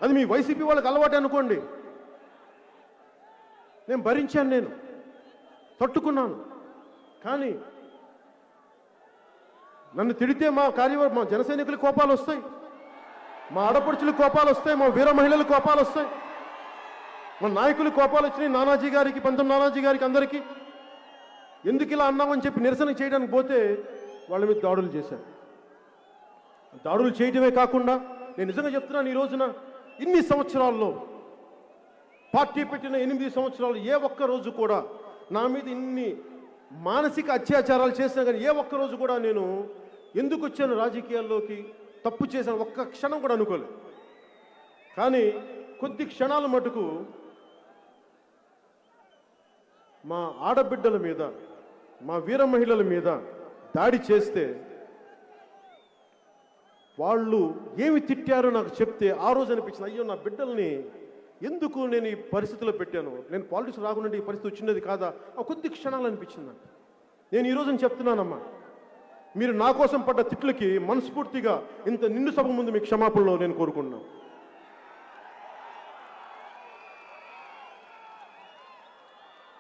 అది మీ వైసీపీ వాళ్ళకి అలవాటు అనుకోండి, నేను భరించాను, నేను తట్టుకున్నాను. కానీ నన్ను తిడితే మా జన సైనికులకు కోపాలు వస్తాయి, మా ఆడపడుచులకు కోపాలు వస్తాయి, మా వీర మహిళలకు కోపాలు వస్తాయి, మా నాయకులకు కోపాలు వచ్చినాయి. నానాజీ గారికి, పంతం నానాజీ గారికి, అందరికీ ఎందుకు ఇలా అన్నామని చెప్పి నిరసన చేయడానికి పోతే వాళ్ళ మీద దాడులు చేశారు. దాడులు చేయటమే కాకుండా నేను నిజంగా చెప్తున్నాను, ఈ రోజున ఇన్ని సంవత్సరాల్లో పార్టీ పెట్టిన 8 సంవత్సరాలు ఏ ఒక్క రోజు కూడా నా మీద ఇన్ని మానసిక అత్యాచారాలు చేసినా కానీ ఏ ఒక్క రోజు కూడా నేను ఎందుకు వచ్చాను రాజకీయాల్లోకి, తప్పు చేశాను ఒక్క క్షణం కూడా అనుకోలేదు. కానీ కొద్ది క్షణాల మటుకు మా ఆడబిడ్డల మీద, మా వీర మహిళల మీద దాడి చేస్తే వాళ్ళు ఏమి తిట్టారో నాకు చెప్తే ఆ రోజు అనిపించింది, అయ్యో నా బిడ్డల్ని ఎందుకు నేను ఈ పరిస్థితిలో పెట్టాను, నేను పాలిటిక్స్ రాకుండా ఈ పరిస్థితి వచ్చినది కాదా, ఆ కొద్ది క్షణాలు అనిపించింది నాకు. నేను ఈ రోజున చెప్తున్నానమ్మా, మీరు నా కోసం పడ్డ తిట్లకి మనస్ఫూర్తిగా ఇంత నిండు సభ ముందు మీ క్షమాపణలో నేను కోరుకుంటున్నాను.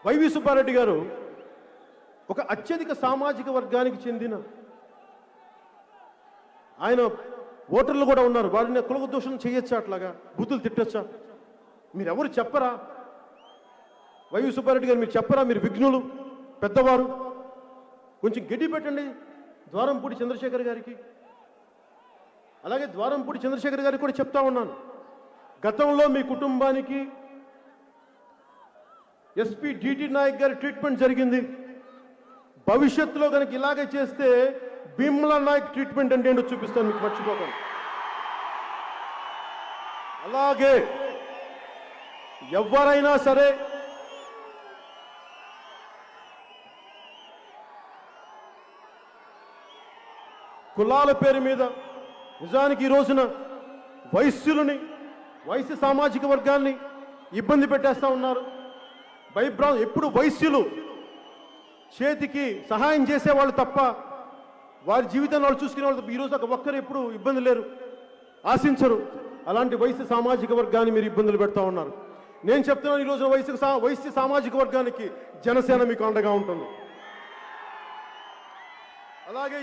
వైవి సుబ్బారెడ్డి గారు ఒక అత్యధిక సామాజిక వర్గానికి చెందిన ఆయన ఓటర్లు కూడా ఉన్నారు, వారిని కుల దోషం చేయొచ్చా, అట్లాగా బూతులు తిట్టొచ్చా? మీరెవరు చెప్పరా? వైవి సుబ్బారెడ్డి గారు మీరు చెప్పరా? మీరు విఘ్నులు, పెద్దవారు, కొంచెం గడ్డి పెట్టండి ద్వారంపూడి చంద్రశేఖర్ గారికి. అలాగే ద్వారంపూడి చంద్రశేఖర్ గారికి కూడా చెప్తా ఉన్నాను, గతంలో మీ కుటుంబానికి ఎస్పీ డిటి నాయక్ గారి ట్రీట్మెంట్ జరిగింది, భవిష్యత్తులో కనుక ఇలాగే చేస్తే భీమ్లా నాయక్ ట్రీట్మెంట్ అంటే ఏంటో చూపిస్తాను మీకు, మర్చిపోకండి. అలాగే ఎవరైనా సరే కులాల పేరు మీద నిజానికి ఈ రోజున వైశ్య సామాజిక వర్గాన్ని ఇబ్బంది పెట్టేస్తా ఉన్నారు. ఎప్పుడు వైశ్యులు చేతికి సహాయం చేసేవాళ్ళు తప్ప వారి జీవితాన్ని వాళ్ళు చూసుకునే వాళ్ళు ఈరోజు ఒక్కరు ఎప్పుడు ఇబ్బంది లేరు, ఆశించరు. అలాంటి వైశ్య సామాజిక వర్గాన్ని మీరు ఇబ్బందులు పెడతా ఉన్నారు. నేను చెప్తున్నాను, ఈ రోజున వైశ్య సామాజిక వర్గానికి జనసేన మీకు అండగా ఉంటుంది. అలాగే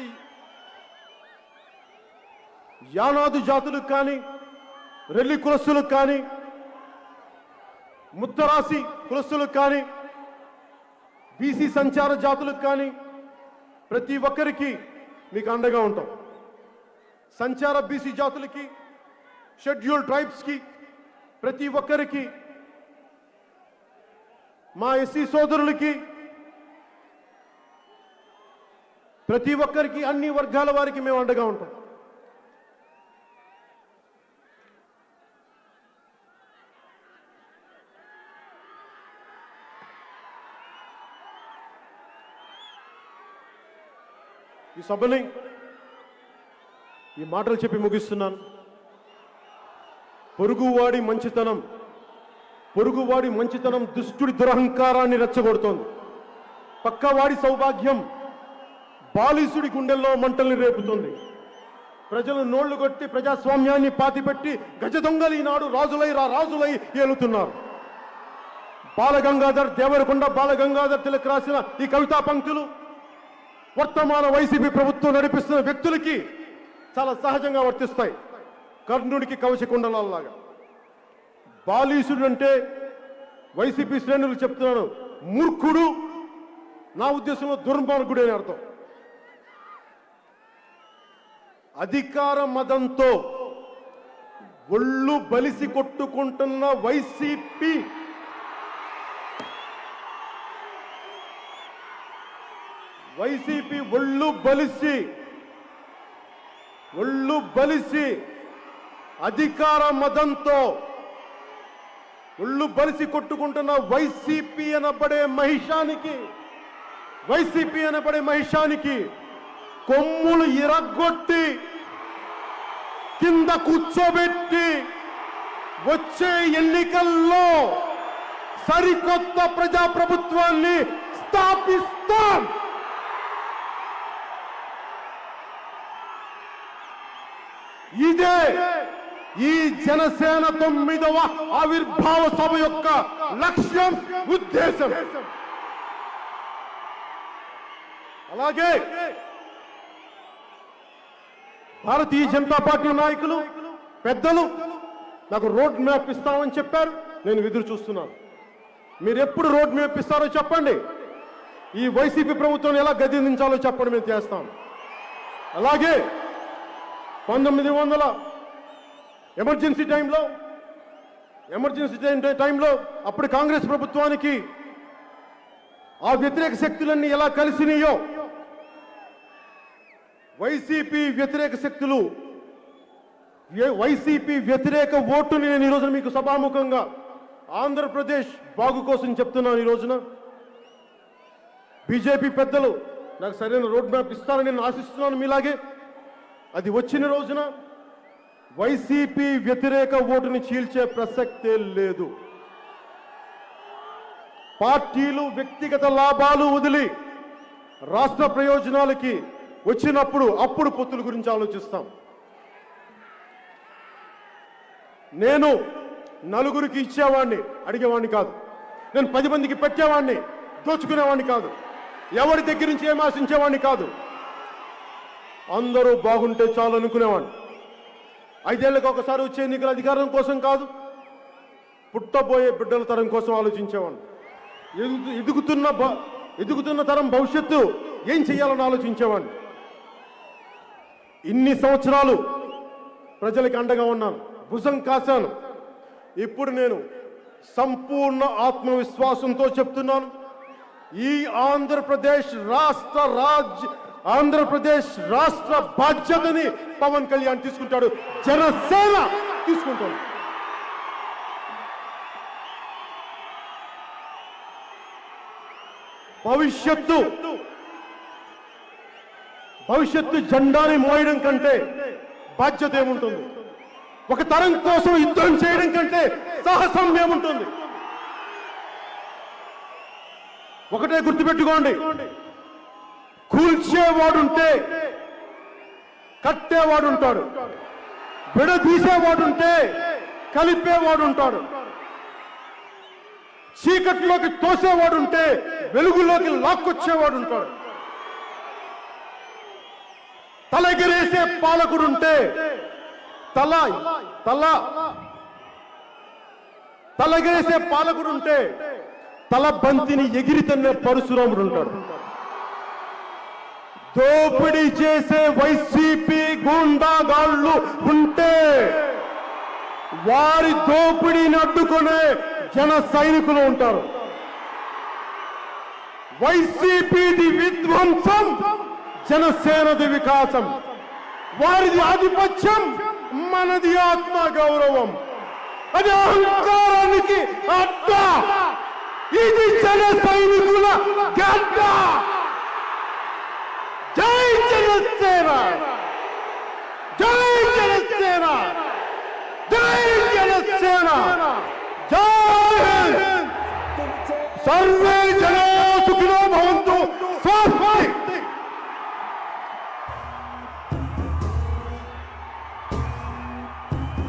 యానాదు జాతులకు కానీ, రెల్లి కులస్తులకు కానీ, ముత్తరాసి కులస్తులకు కానీ, బీసీ సంచార జాతులకు కానీ ప్రతి ఒక్కరికి మీకు అండగా ఉంటాం. సంచార బీసీ జాతులకి, షెడ్యూల్ ట్రైబ్స్కి, ప్రతి ఒక్కరికి, మా ఎస్సీ సోదరులకి, ప్రతి ఒక్కరికి, అన్ని వర్గాల వారికి మేము అండగా ఉంటాం. ఈ సభని ఈ మాటలు చెప్పి ముగిస్తున్నాను. పొరుగువాడి మంచితనం దుష్టుడి దురహంకారాన్ని రెచ్చగొడుతోంది. పక్కవాడి సౌభాగ్యం బాలిసుడి గుండెల్లో మంటల్ని రేపుతుంది. ప్రజలు నోళ్లు కొట్టి ప్రజాస్వామ్యాన్ని పాతిపెట్టి గజ దొంగలు ఈనాడు రాజులై ఏలుతున్నారు. బాలగంగాధర్ దేవరకొండ బాలగంగాధర్ తిలక్ రాసిన ఈ కవితా పంక్తులు వర్తమాన వైసీపీ ప్రభుత్వం నడిపిస్తున్న వ్యక్తులకి చాలా సహజంగా వర్తిస్తాయి. కర్ణుడికి కవచకుండలాగా. బాలీసుడు అంటే వైసీపీ శ్రేణులు చెప్తున్నాను, మూర్ఖుడు, నా ఉద్దేశంలో దుర్మార్గుడు అని అర్థం. అధికార మదంతో ఒళ్ళు బలిసి కొట్టుకుంటున్న వైసీపీ ఒళ్ళు బలిసి అధికార మదంతో ఒళ్ళు బలిసి కొట్టుకుంటున్న వైసీపీ అనబడే మహిషానికి కొమ్ములు ఇరగొట్టి కింద కూర్చోబెట్టి వచ్చే ఎన్నికల్లో సరికొత్త ప్రజాప్రభుత్వాన్ని స్థాపిస్తాం. ఇదే ఈ జనసేన 9వ ఆవిర్భావ సభ యొక్క లక్ష్యం, ఉద్దేశం. అలాగే భారతీయ జనతా పార్టీ నాయకులు, పెద్దలు నాకు రోడ్ మ్యాప్ ఇస్తామని చెప్పారు. నేను ఎదురు చూస్తున్నాను. మీరు ఎప్పుడు రోడ్ మ్యాప్ ఇస్తారో చెప్పండి. ఈ వైసీపీ ప్రభుత్వం ఎలా గద్దెదించాలో చెప్పండి, మేము చేస్తాం. అలాగే 1900 ఎమర్జెన్సీ టైంలో అప్పుడు కాంగ్రెస్ ప్రభుత్వానికి ఆ వ్యతిరేక శక్తులన్నీ ఎలా కలిసినాయో, వైసీపీ వ్యతిరేక ఓటుని నేను ఈరోజు మీకు సభాముఖంగా ఆంధ్రప్రదేశ్ బాగు కోసం చెప్తున్నాను. ఈ రోజున బీజేపీ పెద్దలు నాకు సరైన రోడ్ మ్యాప్ ఇస్తారని నేను ఆశిస్తున్నాను. మీలాగే అది వచ్చిన రోజున వైసీపీ వ్యతిరేక ఓటుని చీల్చే ప్రసక్తే లేదు. పార్టీలు వ్యక్తిగత లాభాలు వదిలి రాష్ట్ర ప్రయోజనాలకి వచ్చినప్పుడు అప్పుడు పొత్తుల గురించి ఆలోచిస్తాం. నేను నలుగురికి ఇచ్చేవాడిని, అడిగేవాడిని కాదు. నేను 10 మందికి పెట్టేవాడిని, దోచుకునేవాడిని కాదు. ఎవరి దగ్గర నుంచి ఏం ఆశించేవాడిని కాదు. అందరూ బాగుంటే చాలు అనుకునేవాడిని. 5 ఏళ్లకు ఒకసారి వచ్చే ఎన్నికల అధికారం కోసం కాదు, పుట్టబోయే బిడ్డల తరం కోసం ఆలోచించేవాడిని. ఎదుగుతున్న తరం భవిష్యత్తు ఏం చేయాలని ఆలోచించేవాడిని. ఇన్ని సంవత్సరాలు ప్రజలకు అండగా ఉన్నాను, భుజం కాశాను. ఇప్పుడు నేను సంపూర్ణ ఆత్మవిశ్వాసంతో చెప్తున్నాను, ఈ ఆంధ్రప్రదేశ్ రాష్ట్ర బాధ్యతని పవన్ కళ్యాణ్ తీసుకుంటాడు, జనసేన తీసుకుంటాడు. భవిష్యత్తు జెండాని మోయడం కంటే బాధ్యత ఏముంటుంది? ఒక తరం కోసం యుద్ధం చేయడం కంటే సాహసం ఏముంటుంది? ఒకటే గుర్తుపెట్టుకోండి, కూల్చేవాడుంటే కట్టేవాడుంటాడు, విడదీసేవాడుంటే కలిపేవాడుంటాడు, చీకట్లోకి తోసేవాడుంటే వెలుగులోకి లాక్కొచ్చేవాడుంటాడు. తలెగరేసే పాలకుడుంటే తలెగరేసే పాలకుడుంటే తల బంతిని ఎగిరితన్నే పరశురాముడు ఉంటాడు. దోపిడీ చేసే వైసీపీ గూండాగాళ్ళు ఉంటే వారి దోపిడీని అడ్డుకునే జన సైనికులు ఉంటారు. వైసీపీది విధ్వంసం, జనసేనది వికాసం. వారిది ఆధిపత్యం, మనది ఆత్మ గౌరవం. అది అహంకారానికి అడ్డ. ఇది జన సైనికుల గడ్డ. జై జనసేన, జై జనసేన, జై జనసేన, జై హింద్. సర్వే